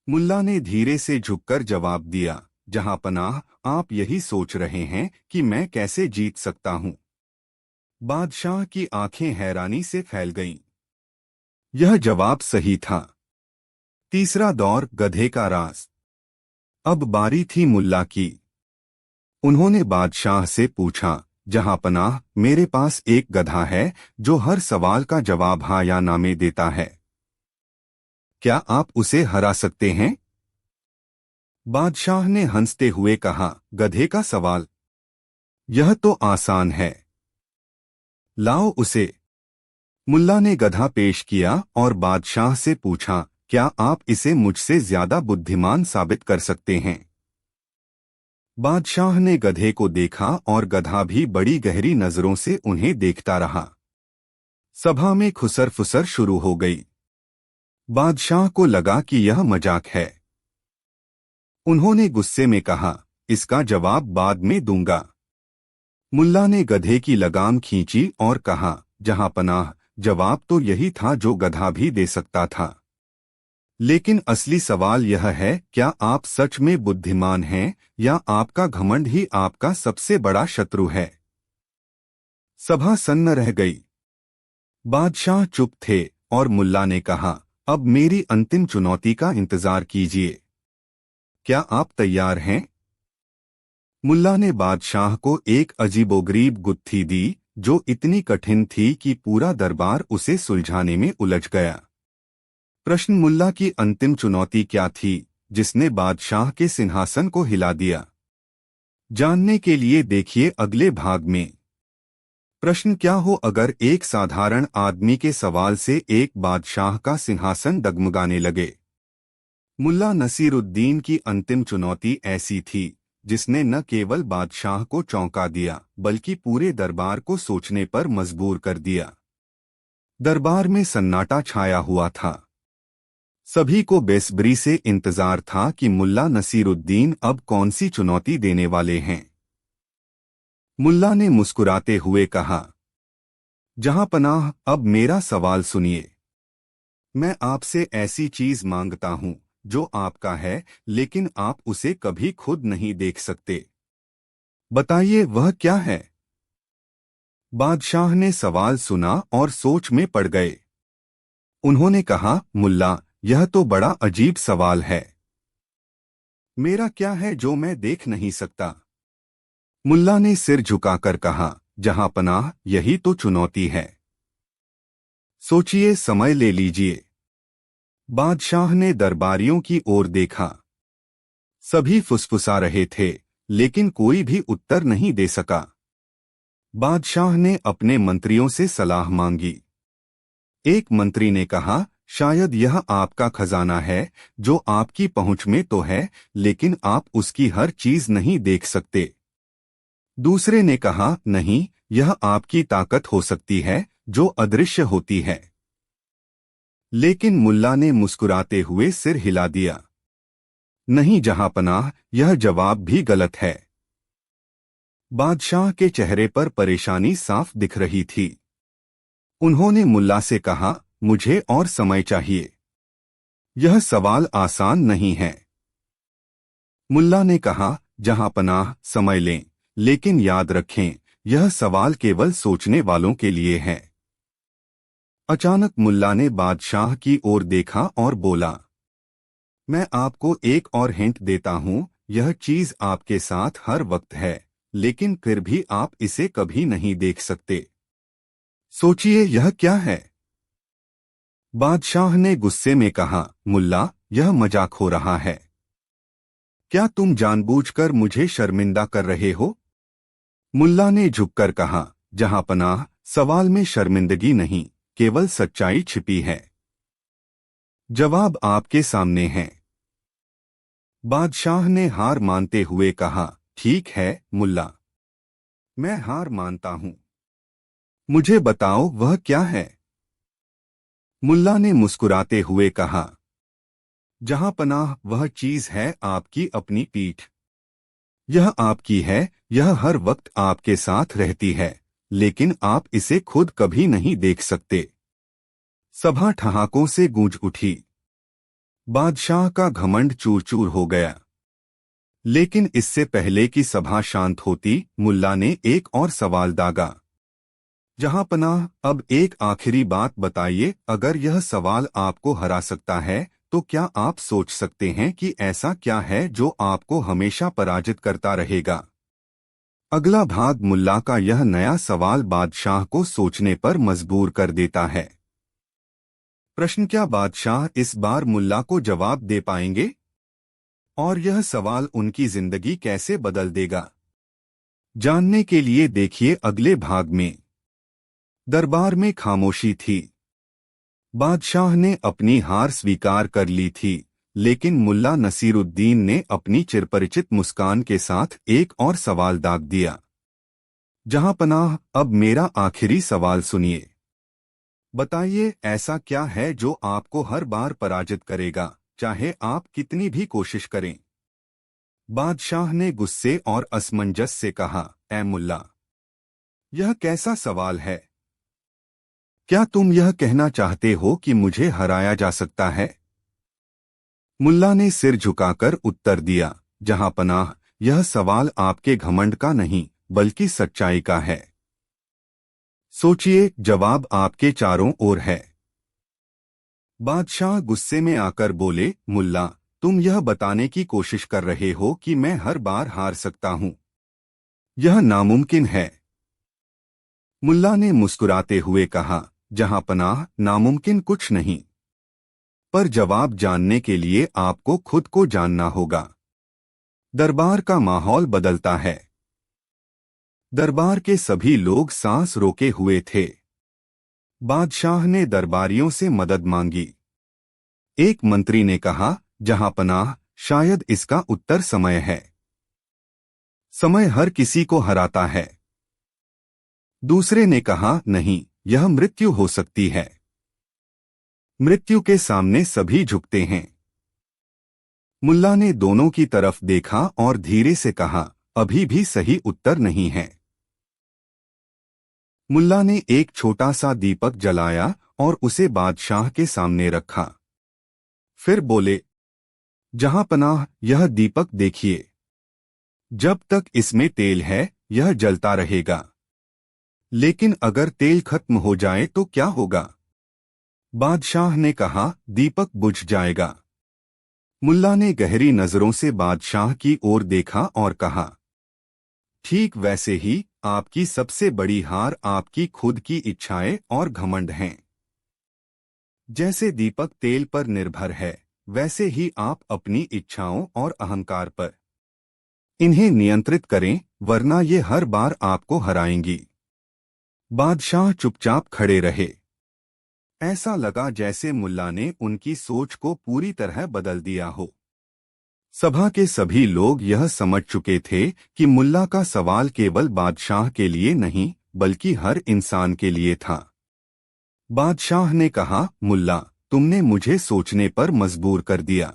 मुल्ला ने धीरे से झुककर जवाब दिया, जहां पनाह, आप यही सोच रहे हैं कि मैं कैसे जीत सकता हूं। बादशाह की आंखें हैरानी से फैल गईं। यह जवाब सही था। तीसरा दौर, गधे का राज। अब बारी थी मुल्ला की। उन्होंने बादशाह से पूछा, जहां पनाह, मेरे पास एक गधा है जो हर सवाल का जवाब हाँ या ना में देता है। क्या आप उसे हरा सकते हैं? बादशाह ने हंसते हुए कहा, गधे का सवाल? यह तो आसान है, लाओ उसे। मुल्ला ने गधा पेश किया और बादशाह से पूछा, क्या आप इसे मुझसे ज्यादा बुद्धिमान साबित कर सकते हैं? बादशाह ने गधे को देखा और गधा भी बड़ी गहरी नजरों से उन्हें देखता रहा। सभा में खुसर फुसर शुरू हो गई। बादशाह को लगा कि यह मजाक है। उन्होंने गुस्से में कहा, इसका जवाब बाद में दूंगा। मुल्ला ने गधे की लगाम खींची और कहा, जहांपनाह, जवाब तो यही था जो गधा भी दे सकता था। लेकिन असली सवाल यह है, क्या आप सच में बुद्धिमान हैं या आपका घमंड ही आपका सबसे बड़ा शत्रु है? सभा सन्न रह गई। बादशाह चुप थे और मुल्ला ने कहा, अब मेरी अंतिम चुनौती का इंतजार कीजिए। क्या आप तैयार हैं? मुल्ला ने बादशाह को एक अजीबोगरीब गुत्थी दी, जो इतनी कठिन थी कि पूरा दरबार उसे सुलझाने में उलझ गया। प्रश्न, मुल्ला की अंतिम चुनौती क्या थी, जिसने बादशाह के सिंहासन को हिला दिया? जानने के लिए देखिए अगले भाग में। प्रश्न, क्या हो अगर एक साधारण आदमी के सवाल से एक बादशाह का सिंहासन डगमगाने लगे? मुल्ला नसीरुद्दीन की अंतिम चुनौती ऐसी थी जिसने न केवल बादशाह को चौंका दिया बल्कि पूरे दरबार को सोचने पर मजबूर कर दिया। दरबार में सन्नाटा छाया हुआ था। सभी को बेसब्री से इंतजार था कि मुल्ला नसीरुद्दीन अब कौन सी चुनौती देने वाले हैं। मुल्ला ने मुस्कुराते हुए कहा, जहांपनाह, अब मेरा सवाल सुनिए। मैं आपसे ऐसी चीज मांगता हूं जो आपका है, लेकिन आप उसे कभी खुद नहीं देख सकते। बताइए वह क्या है? बादशाह ने सवाल सुना और सोच में पड़ गए। उन्होंने कहा, मुल्ला, यह तो बड़ा अजीब सवाल है। मेरा क्या है जो मैं देख नहीं सकता? मुल्ला ने सिर झुकाकर कहा, जहांपनाह, यही तो चुनौती है। सोचिए, समय ले लीजिए। बादशाह ने दरबारियों की ओर देखा। सभी फुसफुसा रहे थे, लेकिन कोई भी उत्तर नहीं दे सका। बादशाह ने अपने मंत्रियों से सलाह मांगी। एक मंत्री ने कहा, शायद यह आपका खजाना है जो आपकी पहुंच में तो है, लेकिन आप उसकी हर चीज नहीं देख सकते। दूसरे ने कहा, नहीं, यह आपकी ताकत हो सकती है जो अदृश्य होती है। लेकिन मुल्ला ने मुस्कुराते हुए सिर हिला दिया। नहीं जहांपनाह, यह जवाब भी गलत है। बादशाह के चेहरे पर परेशानी साफ दिख रही थी। उन्होंने मुल्ला से कहा, मुझे और समय चाहिए। यह सवाल आसान नहीं है। मुल्ला ने कहा, जहांपनाह, समय लें, लेकिन याद रखें, यह सवाल केवल सोचने वालों के लिए है। अचानक मुल्ला ने बादशाह की ओर देखा और बोला, मैं आपको एक और हिंट देता हूं, यह चीज आपके साथ हर वक्त है, लेकिन फिर भी आप इसे कभी नहीं देख सकते। सोचिए, यह क्या है? बादशाह ने गुस्से में कहा, मुल्ला, यह मजाक हो रहा है। क्या तुम जानबूझकर मुझे शर्मिंदा कर रहे हो? मुल्ला ने झुककर कहा, जहांपनाह, सवाल में शर्मिंदगी नहीं, केवल सच्चाई छिपी है। जवाब आपके सामने है। बादशाह ने हार मानते हुए कहा, ठीक है मुल्ला, मैं हार मानता हूं। मुझे बताओ वह क्या है? मुल्ला ने मुस्कुराते हुए कहा, जहांपनाह, वह चीज है आपकी अपनी पीठ। यह आपकी है, यह हर वक्त आपके साथ रहती है, लेकिन आप इसे खुद कभी नहीं देख सकते। सभा ठहाकों से गूंज उठी। बादशाह का घमंड चूर चूर हो गया। लेकिन इससे पहले कि सभा शांत होती, मुल्ला ने एक और सवाल दागा। जहांपनाह, अब एक आखिरी बात बताइए, अगर यह सवाल आपको हरा सकता है तो क्या आप सोच सकते हैं कि ऐसा क्या है जो आपको हमेशा पराजित करता रहेगा? अगला भाग मुल्ला का यह नया सवाल बादशाह को सोचने पर मजबूर कर देता है। प्रश्न, क्या बादशाह इस बार मुल्ला को जवाब दे पाएंगे? और यह सवाल उनकी जिंदगी कैसे बदल देगा? जानने के लिए देखिए अगले भाग में। दरबार में खामोशी थी। बादशाह ने अपनी हार स्वीकार कर ली थी, लेकिन मुल्ला नसीरुद्दीन ने अपनी चिरपरिचित मुस्कान के साथ एक और सवाल दाग दिया। जहांपनाह, अब मेरा आखिरी सवाल सुनिए। बताइए, ऐसा क्या है जो आपको हर बार पराजित करेगा, चाहे आप कितनी भी कोशिश करें? बादशाह ने गुस्से और असमंजस से कहा, ऐ मुल्ला, यह कैसा सवाल है? क्या तुम यह कहना चाहते हो कि मुझे हराया जा सकता है? मुल्ला ने सिर झुकाकर उत्तर दिया, जहां पनाह, यह सवाल आपके घमंड का नहीं, बल्कि सच्चाई का है। सोचिए, जवाब आपके चारों ओर है। बादशाह गुस्से में आकर बोले, मुल्ला, तुम यह बताने की कोशिश कर रहे हो कि मैं हर बार हार सकता हूं। यह नामुमकिन है। मुल्ला ने मुस्कुराते हुए कहा, जहां पनाह, नामुमकिन कुछ नहीं। पर जवाब जानने के लिए आपको खुद को जानना होगा। दरबार का माहौल बदलता है। दरबार के सभी लोग सांस रोके हुए थे। बादशाह ने दरबारियों से मदद मांगी। एक मंत्री ने कहा, जहां पनाह, शायद इसका उत्तर समय है। समय हर किसी को हराता है। दूसरे ने कहा, नहीं, यह मृत्यु हो सकती है। मृत्यु के सामने सभी झुकते हैं। मुल्ला ने दोनों की तरफ देखा और धीरे से कहा, अभी भी सही उत्तर नहीं है। मुल्ला ने एक छोटा सा दीपक जलाया और उसे बादशाह के सामने रखा। फिर बोले, जहां पनाह, यह दीपक देखिए। जब तक इसमें तेल है, यह जलता रहेगा। लेकिन अगर तेल खत्म हो जाए तो क्या होगा? बादशाह ने कहा, दीपक बुझ जाएगा। मुल्ला ने गहरी नजरों से बादशाह की ओर देखा और कहा, ठीक वैसे ही आपकी सबसे बड़ी हार आपकी खुद की इच्छाएं और घमंड हैं। जैसे दीपक तेल पर निर्भर है, वैसे ही आप अपनी इच्छाओं और अहंकार पर। इन्हें नियंत्रित करें, वरना ये हर बार आपको हराएंगी। बादशाह चुपचाप खड़े रहे। ऐसा लगा जैसे मुल्ला ने उनकी सोच को पूरी तरह बदल दिया हो। सभा के सभी लोग यह समझ चुके थे कि मुल्ला का सवाल केवल बादशाह के लिए नहीं, बल्कि हर इंसान के लिए था। बादशाह ने कहा, मुल्ला, तुमने मुझे सोचने पर मजबूर कर दिया।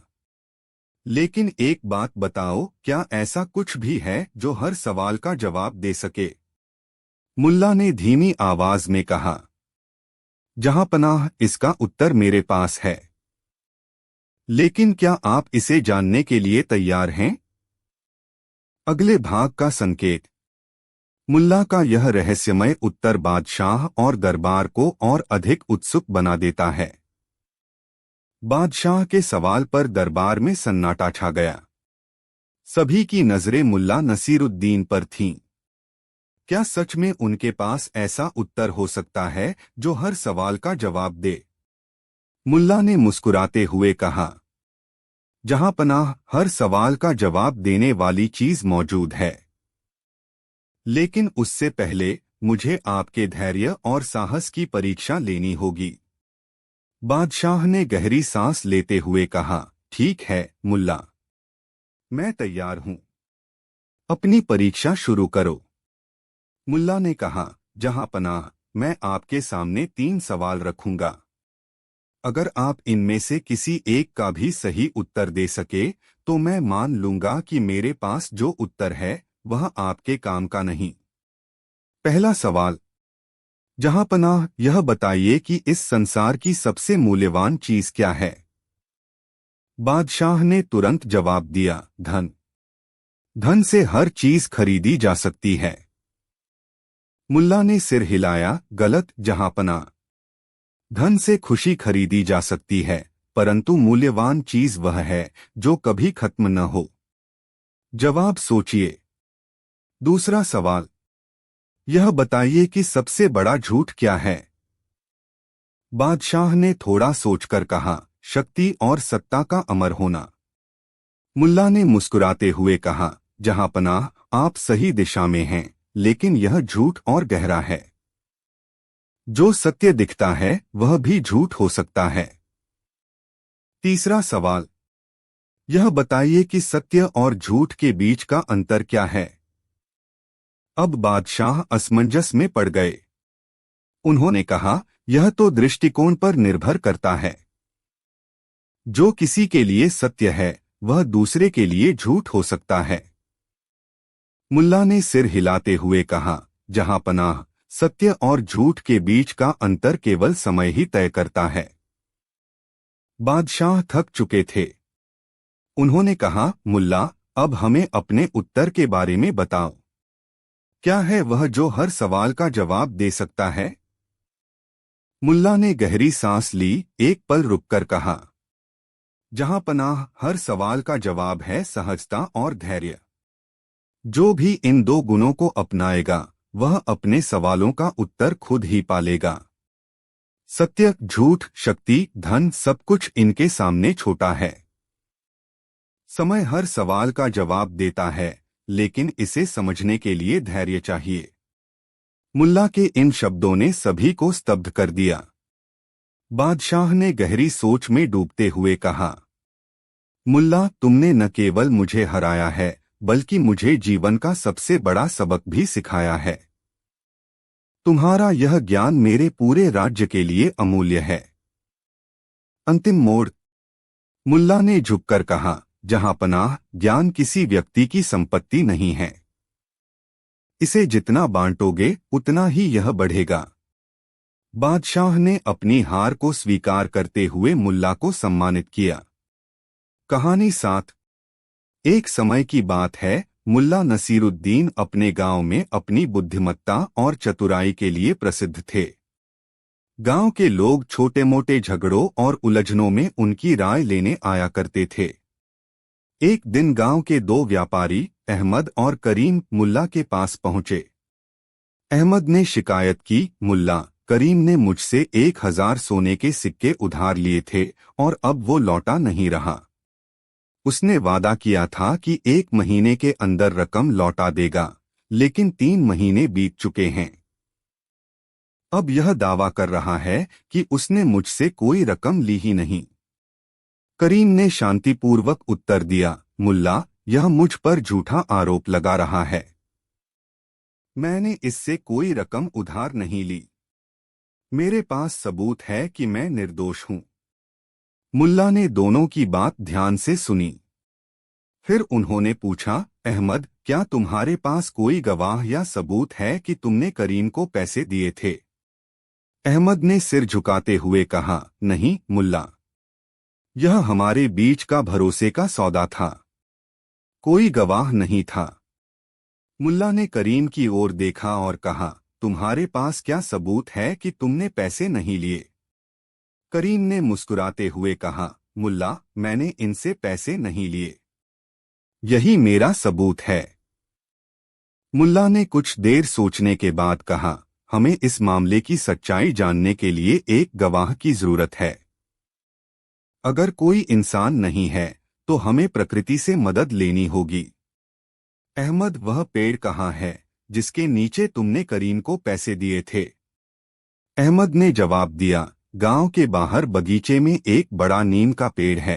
लेकिन एक बात बताओ, क्या ऐसा कुछ भी है जो हर सवाल का जवाब दे सके? मुल्ला ने धीमी आवाज में कहा, जहां पनाह, इसका उत्तर मेरे पास है। लेकिन क्या आप इसे जानने के लिए तैयार हैं? अगले भाग का संकेत। मुल्ला का यह रहस्यमय उत्तर बादशाह और दरबार को और अधिक उत्सुक बना देता है। बादशाह के सवाल पर दरबार में सन्नाटा छा गया। सभी की नजरें मुल्ला नसीरुद्दीन पर थीं। क्या सच में उनके पास ऐसा उत्तर हो सकता है जो हर सवाल का जवाब दे? मुल्ला ने मुस्कुराते हुए कहा, जहां पनाह, हर सवाल का जवाब देने वाली चीज मौजूद है। लेकिन उससे पहले मुझे आपके धैर्य और साहस की परीक्षा लेनी होगी। बादशाह ने गहरी सांस लेते हुए कहा, ठीक है मुल्ला, मैं तैयार हूं। अपनी परीक्षा शुरू करो। मुल्ला ने कहा, जहां पनाह, मैं आपके सामने 3 सवाल रखूंगा। अगर आप इनमें से किसी एक का भी सही उत्तर दे सके, तो मैं मान लूंगा कि मेरे पास जो उत्तर है वह आपके काम का नहीं। पहला सवाल, जहां पनाह, यह बताइए कि इस संसार की सबसे मूल्यवान चीज क्या है? बादशाह ने तुरंत जवाब दिया, धन। धन से हर चीज खरीदी जा सकती है। मुल्ला ने सिर हिलाया, गलत जहां पनाह। धन से खुशी खरीदी जा सकती है, परंतु मूल्यवान चीज वह है जो कभी खत्म न हो। जवाब सोचिए। दूसरा सवाल, यह बताइए कि सबसे बड़ा झूठ क्या है? बादशाह ने थोड़ा सोचकर कहा, शक्ति और सत्ता का अमर होना। मुल्ला ने मुस्कुराते हुए कहा, जहां पनाह, आप सही दिशा में हैं, लेकिन यह झूठ और गहरा है। जो सत्य दिखता है वह भी झूठ हो सकता है। तीसरा सवाल, यह बताइए कि सत्य और झूठ के बीच का अंतर क्या है? अब बादशाह असमंजस में पड़ गए। उन्होंने कहा, यह तो दृष्टिकोण पर निर्भर करता है। जो किसी के लिए सत्य है वह दूसरे के लिए झूठ हो सकता है। मुल्ला ने सिर हिलाते हुए कहा, जहां पनाह, सत्य और झूठ के बीच का अंतर केवल समय ही तय करता है। बादशाह थक चुके थे। उन्होंने कहा, मुल्ला, अब हमें अपने उत्तर के बारे में बताओ। क्या है वह जो हर सवाल का जवाब दे सकता है? मुल्ला ने गहरी सांस ली, एक पल रुककर कहा, जहां पनाह, हर सवाल का जवाब है सहजता और धैर्य। जो भी इन दो गुणों को अपनाएगा वह अपने सवालों का उत्तर खुद ही पालेगा। सत्य, झूठ, शक्ति, धन, सब कुछ इनके सामने छोटा है। समय हर सवाल का जवाब देता है, लेकिन इसे समझने के लिए धैर्य चाहिए। मुल्ला के इन शब्दों ने सभी को स्तब्ध कर दिया। बादशाह ने गहरी सोच में डूबते हुए कहा, मुल्ला, तुमने न केवल मुझे हराया है बल्कि मुझे जीवन का सबसे बड़ा सबक भी सिखाया है। तुम्हारा यह ज्ञान मेरे पूरे राज्य के लिए अमूल्य है। अंतिम मोड़। मुल्ला ने झुककर कहा, जहां पनाह, ज्ञान किसी व्यक्ति की संपत्ति नहीं है। इसे जितना बांटोगे उतना ही यह बढ़ेगा। बादशाह ने अपनी हार को स्वीकार करते हुए मुल्ला को सम्मानित किया। कहानी 7। एक समय की बात है, मुल्ला नसीरुद्दीन अपने गांव में अपनी बुद्धिमत्ता और चतुराई के लिए प्रसिद्ध थे। गांव के लोग छोटे मोटे झगड़ों और उलझनों में उनकी राय लेने आया करते थे। एक दिन गांव के दो व्यापारी अहमद और करीम मुल्ला के पास पहुंचे। अहमद ने शिकायत की, मुल्ला, करीम ने मुझसे 1000 सोने के सिक्के उधार लिए थे और अब वो लौटा नहीं रहा। उसने वादा किया था कि 1 महीने के अंदर रकम लौटा देगा, लेकिन 3 महीने बीत चुके हैं। अब यह दावा कर रहा है कि उसने मुझसे कोई रकम ली ही नहीं। करीम ने शांतिपूर्वक उत्तर दिया, मुल्ला, यह मुझ पर झूठा आरोप लगा रहा है। मैंने इससे कोई रकम उधार नहीं ली। मेरे पास सबूत है कि मैं निर्दोष हूं। मुल्ला ने दोनों की बात ध्यान से सुनी। फिर उन्होंने पूछा, अहमद, क्या तुम्हारे पास कोई गवाह या सबूत है कि तुमने करीम को पैसे दिए थे? अहमद ने सिर झुकाते हुए कहा, नहीं मुल्ला, यह हमारे बीच का भरोसे का सौदा था। कोई गवाह नहीं था। मुल्ला ने करीम की ओर देखा और कहा, तुम्हारे पास क्या सबूत है कि तुमने पैसे नहीं लिए? करीम ने मुस्कुराते हुए कहा, मुल्ला, मैंने इनसे पैसे नहीं लिए। यही मेरा सबूत है। मुल्ला ने कुछ देर सोचने के बाद कहा, हमें इस मामले की सच्चाई जानने के लिए एक गवाह की जरूरत है। अगर कोई इंसान नहीं है तो हमें प्रकृति से मदद लेनी होगी। अहमद, वह पेड़ कहाँ है जिसके नीचे तुमने करीम को पैसे दिए थे? अहमद ने जवाब दिया, गांव के बाहर बगीचे में एक बड़ा नीम का पेड़ है।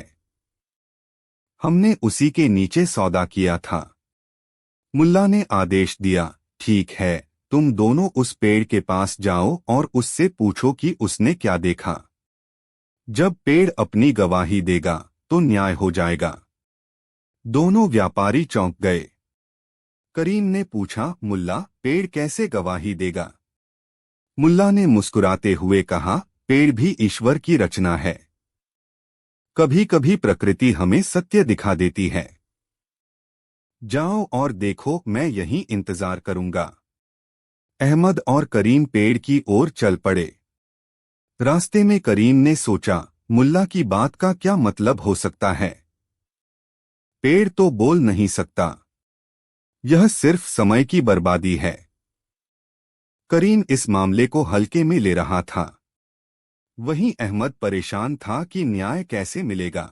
हमने उसी के नीचे सौदा किया था। मुल्ला ने आदेश दिया, ठीक है, तुम दोनों उस पेड़ के पास जाओ और उससे पूछो कि उसने क्या देखा। जब पेड़ अपनी गवाही देगा तो न्याय हो जाएगा। दोनों व्यापारी चौंक गए। करीम ने पूछा, मुल्ला, पेड़ कैसे गवाही देगा? मुल्ला ने मुस्कुराते हुए कहा, पेड़ भी ईश्वर की रचना है। कभी कभी प्रकृति हमें सत्य दिखा देती है। जाओ और देखो, मैं यहीं इंतजार करूंगा। अहमद और करीम पेड़ की ओर चल पड़े। रास्ते में करीम ने सोचा, मुल्ला की बात का क्या मतलब हो सकता है? पेड़ तो बोल नहीं सकता। यह सिर्फ समय की बर्बादी है। करीम इस मामले को हल्के में ले रहा था। वहीं अहमद परेशान था कि न्याय कैसे मिलेगा।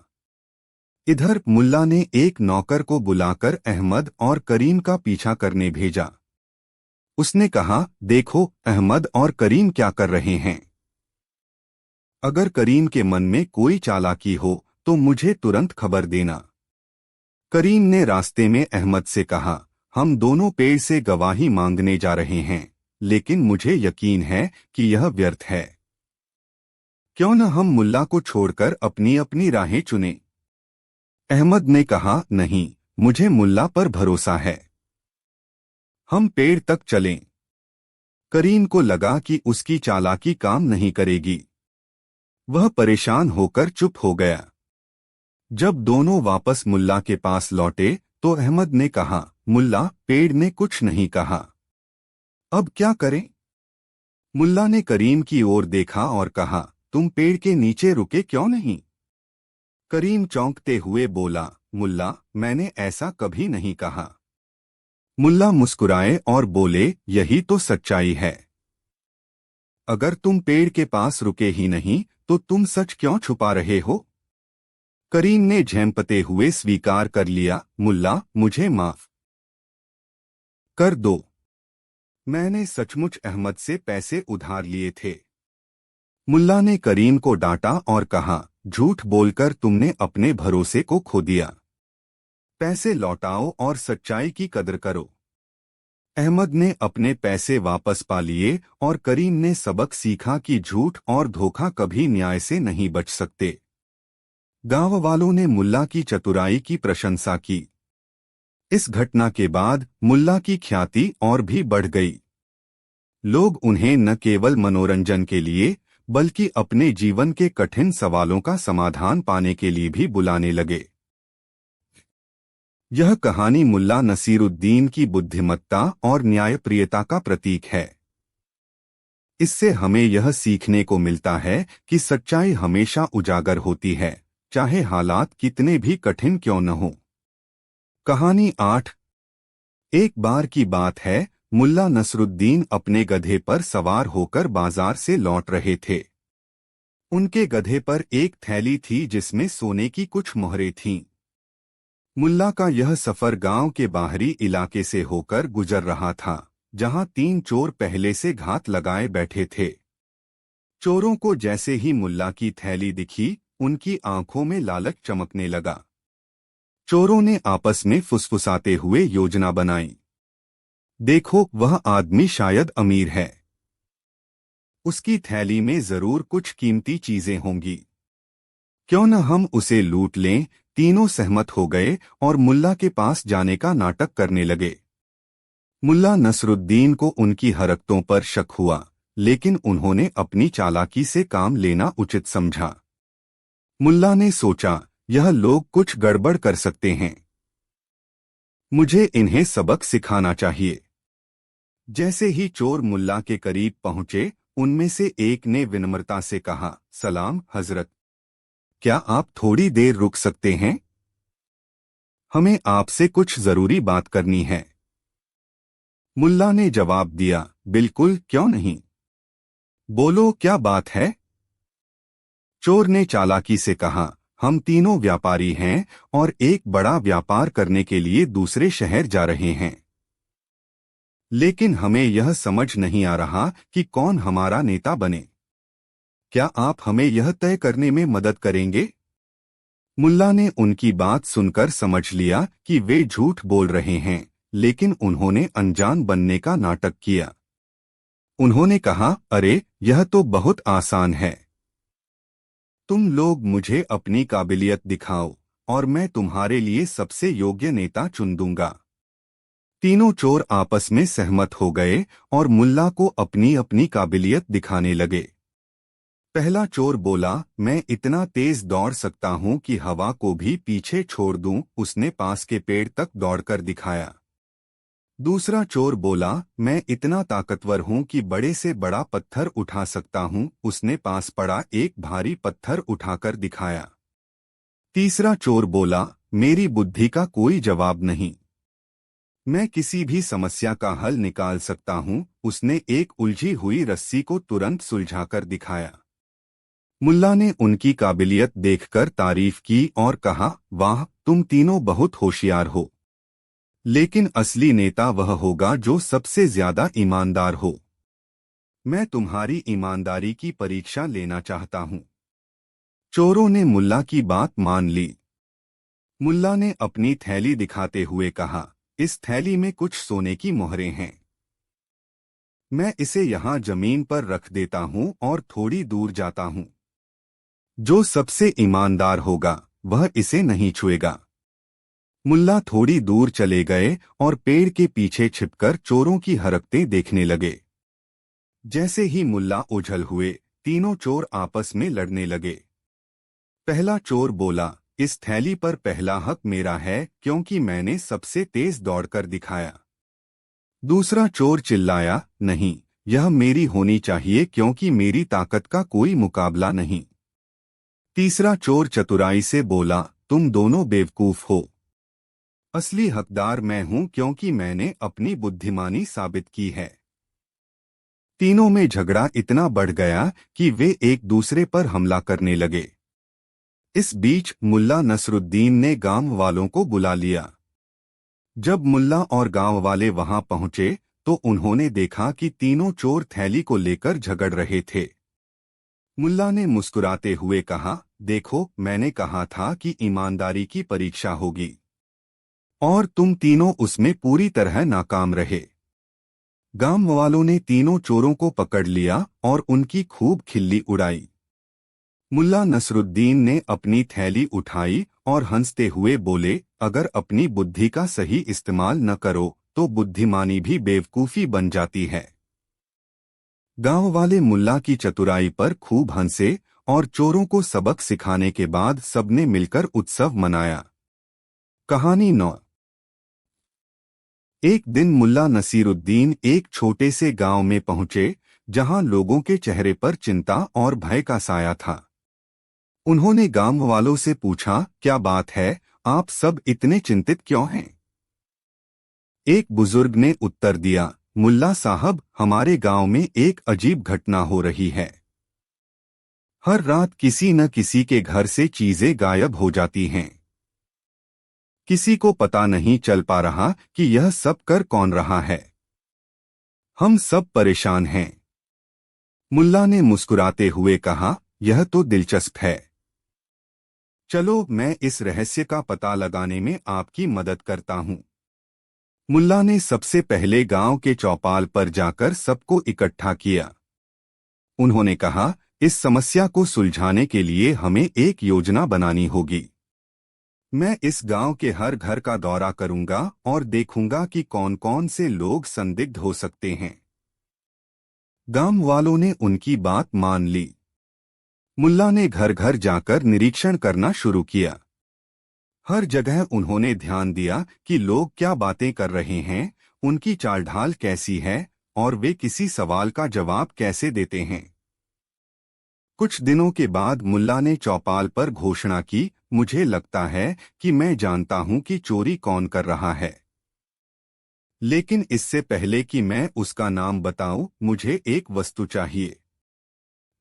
इधर मुल्ला ने एक नौकर को बुलाकर अहमद और करीम का पीछा करने भेजा। उसने कहा, देखो अहमद और करीम क्या कर रहे हैं। अगर करीम के मन में कोई चालाकी हो तो मुझे तुरंत खबर देना। करीम ने रास्ते में अहमद से कहा, हम दोनों पेड़ से गवाही मांगने जा रहे हैं। लेकिन मुझे यकीन है कि यह व्यर्थ है। क्यों न हम मुल्ला को छोड़कर अपनी अपनी राहें चुनें? अहमद ने कहा, नहीं, मुझे मुल्ला पर भरोसा है। हम पेड़ तक चलें। करीम को लगा कि उसकी चालाकी काम नहीं करेगी। वह परेशान होकर चुप हो गया। जब दोनों वापस मुल्ला के पास लौटे तो अहमद ने कहा, मुल्ला, पेड़ ने कुछ नहीं कहा, अब क्या करें? मुल्ला ने करीम की ओर देखा और कहा, तुम पेड़ के नीचे रुके क्यों नहीं? करीम चौंकते हुए बोला, मुल्ला, मैंने ऐसा कभी नहीं कहा। मुल्ला मुस्कुराए और बोले, यही तो सच्चाई है। अगर तुम पेड़ के पास रुके ही नहीं तो तुम सच क्यों छुपा रहे हो? करीम ने झेंपते हुए स्वीकार कर लिया, मुल्ला, मुझे माफ कर दो। मैंने सचमुच अहमद से पैसे उधार लिए थे। मुल्ला ने करीम को डांटा और कहा, झूठ बोलकर तुमने अपने भरोसे को खो दिया। पैसे लौटाओ और सच्चाई की कदर करो। अहमद ने अपने पैसे वापस पा लिए और करीम ने सबक सीखा कि झूठ और धोखा कभी न्याय से नहीं बच सकते। गांव वालों ने मुल्ला की चतुराई की प्रशंसा की। इस घटना के बाद मुल्ला की ख्याति और भी बढ़ गई। लोग उन्हें न केवल मनोरंजन के लिए बल्कि अपने जीवन के कठिन सवालों का समाधान पाने के लिए भी बुलाने लगे। यह कहानी मुल्ला नसीरुद्दीन की बुद्धिमत्ता और न्यायप्रियता का प्रतीक है। इससे हमें यह सीखने को मिलता है कि सच्चाई हमेशा उजागर होती है, चाहे हालात कितने भी कठिन क्यों न हो। कहानी 8। एक बार की बात है, मुल्ला नसरुद्दीन अपने गधे पर सवार होकर बाजार से लौट रहे थे। उनके गधे पर एक थैली थी जिसमें सोने की कुछ मोहरें थीं। मुल्ला का यह सफर गांव के बाहरी इलाके से होकर गुजर रहा था, जहां 3 चोर पहले से घात लगाए बैठे थे। चोरों को जैसे ही मुल्ला की थैली दिखी, उनकी आंखों में लालच चमकने लगा। चोरों ने आपस में फुसफुसाते हुए योजना बनाई। देखो, वह आदमी शायद अमीर है। उसकी थैली में जरूर कुछ कीमती चीजें होंगी। क्यों न हम उसे लूट लें। तीनों सहमत हो गए और मुल्ला के पास जाने का नाटक करने लगे। मुल्ला नसरुद्दीन को उनकी हरकतों पर शक हुआ, लेकिन उन्होंने अपनी चालाकी से काम लेना उचित समझा। मुल्ला ने सोचा, यह लोग कुछ गड़बड़ कर सकते हैं। मुझे इन्हें सबक सिखाना चाहिए। जैसे ही चोर मुल्ला के करीब पहुंचे, उनमें से एक ने विनम्रता से कहा, सलाम हजरत, क्या आप थोड़ी देर रुक सकते हैं? हमें आपसे कुछ जरूरी बात करनी है। मुल्ला ने जवाब दिया, बिल्कुल, क्यों नहीं, बोलो क्या बात है? चोर ने चालाकी से कहा, हम तीनों व्यापारी हैं और एक बड़ा व्यापार करने के लिए दूसरे शहर जा रहे हैं। लेकिन हमें यह समझ नहीं आ रहा कि कौन हमारा नेता बने। क्या आप हमें यह तय करने में मदद करेंगे? मुल्ला ने उनकी बात सुनकर समझ लिया कि वे झूठ बोल रहे हैं, लेकिन उन्होंने अनजान बनने का नाटक किया। उन्होंने कहा, अरे, यह तो बहुत आसान है। तुम लोग मुझे अपनी काबिलियत दिखाओ और मैं तुम्हारे लिए सबसे योग्य नेता चुन दूंगा। तीनों चोर आपस में सहमत हो गए और मुल्ला को अपनी अपनी काबिलियत दिखाने लगे। पहला चोर बोला, मैं इतना तेज दौड़ सकता हूं कि हवा को भी पीछे छोड़ दूं। उसने पास के पेड़ तक दौड़कर दिखाया। दूसरा चोर बोला, मैं इतना ताकतवर हूं कि बड़े से बड़ा पत्थर उठा सकता हूं। उसने पास पड़ा एक भारी पत्थर उठाकर दिखाया। तीसरा चोर बोला, मेरी बुद्धि का कोई जवाब नहीं, मैं किसी भी समस्या का हल निकाल सकता हूं। उसने एक उलझी हुई रस्सी को तुरंत सुलझाकर दिखाया। मुल्ला ने उनकी काबिलियत देखकर तारीफ की और कहा, वाह, तुम तीनों बहुत होशियार हो। लेकिन असली नेता वह होगा जो सबसे ज्यादा ईमानदार हो। मैं तुम्हारी ईमानदारी की परीक्षा लेना चाहता हूं। चोरों ने मुल्ला की बात मान ली। मुल्ला ने अपनी थैली दिखाते हुए कहा, इस थैली में कुछ सोने की मोहरें हैं। मैं इसे यहाँ जमीन पर रख देता हूँ और थोड़ी दूर जाता हूँ। जो सबसे ईमानदार होगा वह इसे नहीं छुएगा। मुल्ला थोड़ी दूर चले गए और पेड़ के पीछे छिपकर चोरों की हरकतें देखने लगे। जैसे ही मुल्ला ओझल हुए, तीनों चोर आपस में लड़ने लगे। पहला चोर बोला, इस थैली पर पहला हक मेरा है क्योंकि मैंने सबसे तेज दौड़कर दिखाया। दूसरा चोर चिल्लाया, नहीं, यह मेरी होनी चाहिए क्योंकि मेरी ताकत का कोई मुकाबला नहीं। तीसरा चोर चतुराई से बोला, तुम दोनों बेवकूफ हो। असली हकदार मैं हूं क्योंकि मैंने अपनी बुद्धिमानी साबित की है। तीनों में झगड़ा इतना बढ़ गया कि वे एक दूसरे पर हमला करने लगे। इस बीच मुल्ला नसरुद्दीन ने गांव वालों को बुला लिया। जब मुल्ला और गांव वाले वहां पहुंचे तो उन्होंने देखा कि तीनों चोर थैली को लेकर झगड़ रहे थे। मुल्ला ने मुस्कुराते हुए कहा, देखो, मैंने कहा था कि ईमानदारी की परीक्षा होगी और तुम तीनों उसमें पूरी तरह नाकाम रहे। गांव वालों ने तीनों चोरों को पकड़ लिया और उनकी खूब खिल्ली उड़ाई। मुल्ला नसरुद्दीन ने अपनी थैली उठाई और हंसते हुए बोले, अगर अपनी बुद्धि का सही इस्तेमाल न करो तो बुद्धिमानी भी बेवकूफी बन जाती है। गांव वाले मुल्ला की चतुराई पर खूब हंसे और चोरों को सबक सिखाने के बाद सबने मिलकर उत्सव मनाया। कहानी 9। एक दिन मुल्ला नसीरुद्दीन एक छोटे से गांव में पहुंचे जहां लोगों के चेहरे पर चिंता और भय का साया था। उन्होंने गांव वालों से पूछा, क्या बात है, आप सब इतने चिंतित क्यों हैं? एक बुजुर्ग ने उत्तर दिया, मुल्ला साहब, हमारे गांव में एक अजीब घटना हो रही है। हर रात किसी न किसी के घर से चीजें गायब हो जाती हैं। किसी को पता नहीं चल पा रहा कि यह सब कर कौन रहा है। हम सब परेशान हैं। मुल्ला ने मुस्कुराते हुए कहा, यह तो दिलचस्प है। चलो, मैं इस रहस्य का पता लगाने में आपकी मदद करता हूँ। मुल्ला ने सबसे पहले गांव के चौपाल पर जाकर सबको इकट्ठा किया। उन्होंने कहा, इस समस्या को सुलझाने के लिए हमें एक योजना बनानी होगी। मैं इस गांव के हर घर का दौरा करूंगा और देखूंगा कि कौन कौन से लोग संदिग्ध हो सकते हैं। गांव वालों ने उनकी बात मान ली। मुल्ला ने घर घर जाकर निरीक्षण करना शुरू किया। हर जगह उन्होंने ध्यान दिया कि लोग क्या बातें कर रहे हैं, उनकी चालढाल कैसी है और वे किसी सवाल का जवाब कैसे देते हैं। कुछ दिनों के बाद मुल्ला ने चौपाल पर घोषणा की, मुझे लगता है कि मैं जानता हूं कि चोरी कौन कर रहा है। लेकिन इससे पहले कि मैं उसका नाम बताऊं, मुझे एक वस्तु चाहिए।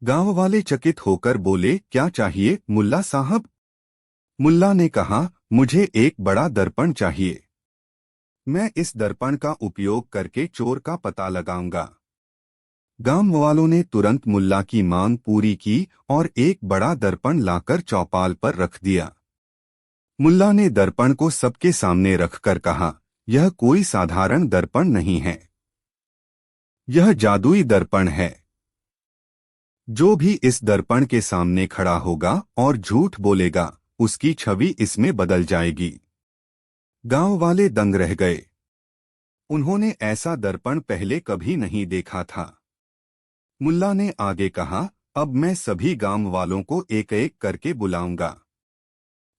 गांव वाले चकित होकर बोले, क्या चाहिए मुल्ला साहब? मुल्ला ने कहा, मुझे एक बड़ा दर्पण चाहिए। मैं इस दर्पण का उपयोग करके चोर का पता लगाऊंगा। गांव वालों ने तुरंत मुल्ला की मांग पूरी की और एक बड़ा दर्पण लाकर चौपाल पर रख दिया। मुल्ला ने दर्पण को सबके सामने रखकर कहा, यह कोई साधारण दर्पण नहीं है। यह जादुई दर्पण है। जो भी इस दर्पण के सामने खड़ा होगा और झूठ बोलेगा, उसकी छवि इसमें बदल जाएगी। गांव वाले दंग रह गए। उन्होंने ऐसा दर्पण पहले कभी नहीं देखा था। मुल्ला ने आगे कहा, अब मैं सभी गांव वालों को एक एक करके बुलाऊंगा।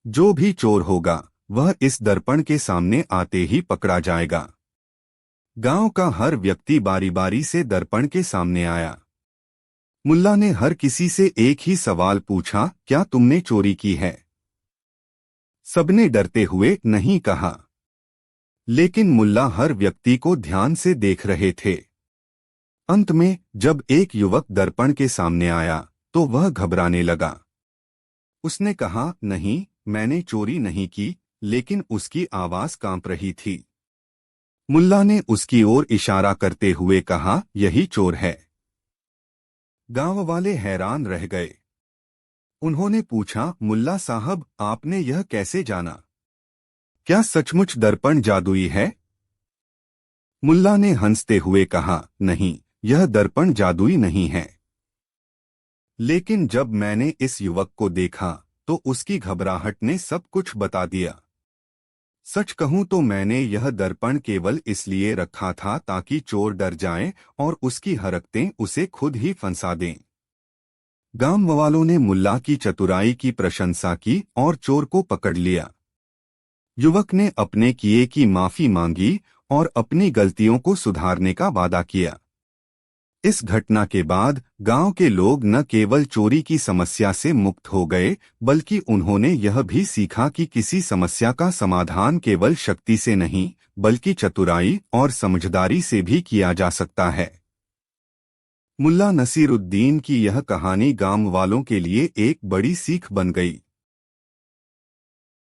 जो भी चोर होगा वह इस दर्पण के सामने आते ही पकड़ा जाएगा। गांव का हर व्यक्ति बारी बारी से दर्पण के सामने आया। मुल्ला ने हर किसी से एक ही सवाल पूछा, क्या तुमने चोरी की है? सबने डरते हुए नहीं कहा। लेकिन मुल्ला हर व्यक्ति को ध्यान से देख रहे थे। अंत में जब एक युवक दर्पण के सामने आया तो वह घबराने लगा। उसने कहा, नहीं, मैंने चोरी नहीं की, लेकिन उसकी आवाज कांप रही थी। मुल्ला ने उसकी ओर इशारा करते हुए कहा, यही चोर है। गांव वाले हैरान रह गए। उन्होंने पूछा, मुल्ला साहब, आपने यह कैसे जाना? क्या सचमुच दर्पण जादुई है? मुल्ला ने हंसते हुए कहा, नहीं, यह दर्पण जादुई नहीं है। लेकिन जब मैंने इस युवक को देखा तो उसकी घबराहट ने सब कुछ बता दिया। सच कहूं तो मैंने यह दर्पण केवल इसलिए रखा था ताकि चोर डर जाएं और उसकी हरकतें उसे खुद ही फंसा दें। गांव वालों ने मुल्ला की चतुराई की प्रशंसा की और चोर को पकड़ लिया। युवक ने अपने किए की माफी मांगी और अपनी गलतियों को सुधारने का वादा किया। इस घटना के बाद गांव के लोग न केवल चोरी की समस्या से मुक्त हो गए, बल्कि उन्होंने यह भी सीखा कि किसी समस्या का समाधान केवल शक्ति से नहीं, बल्कि चतुराई और समझदारी से भी किया जा सकता है। मुल्ला नसीरुद्दीन की यह कहानी गांव वालों के लिए एक बड़ी सीख बन गई।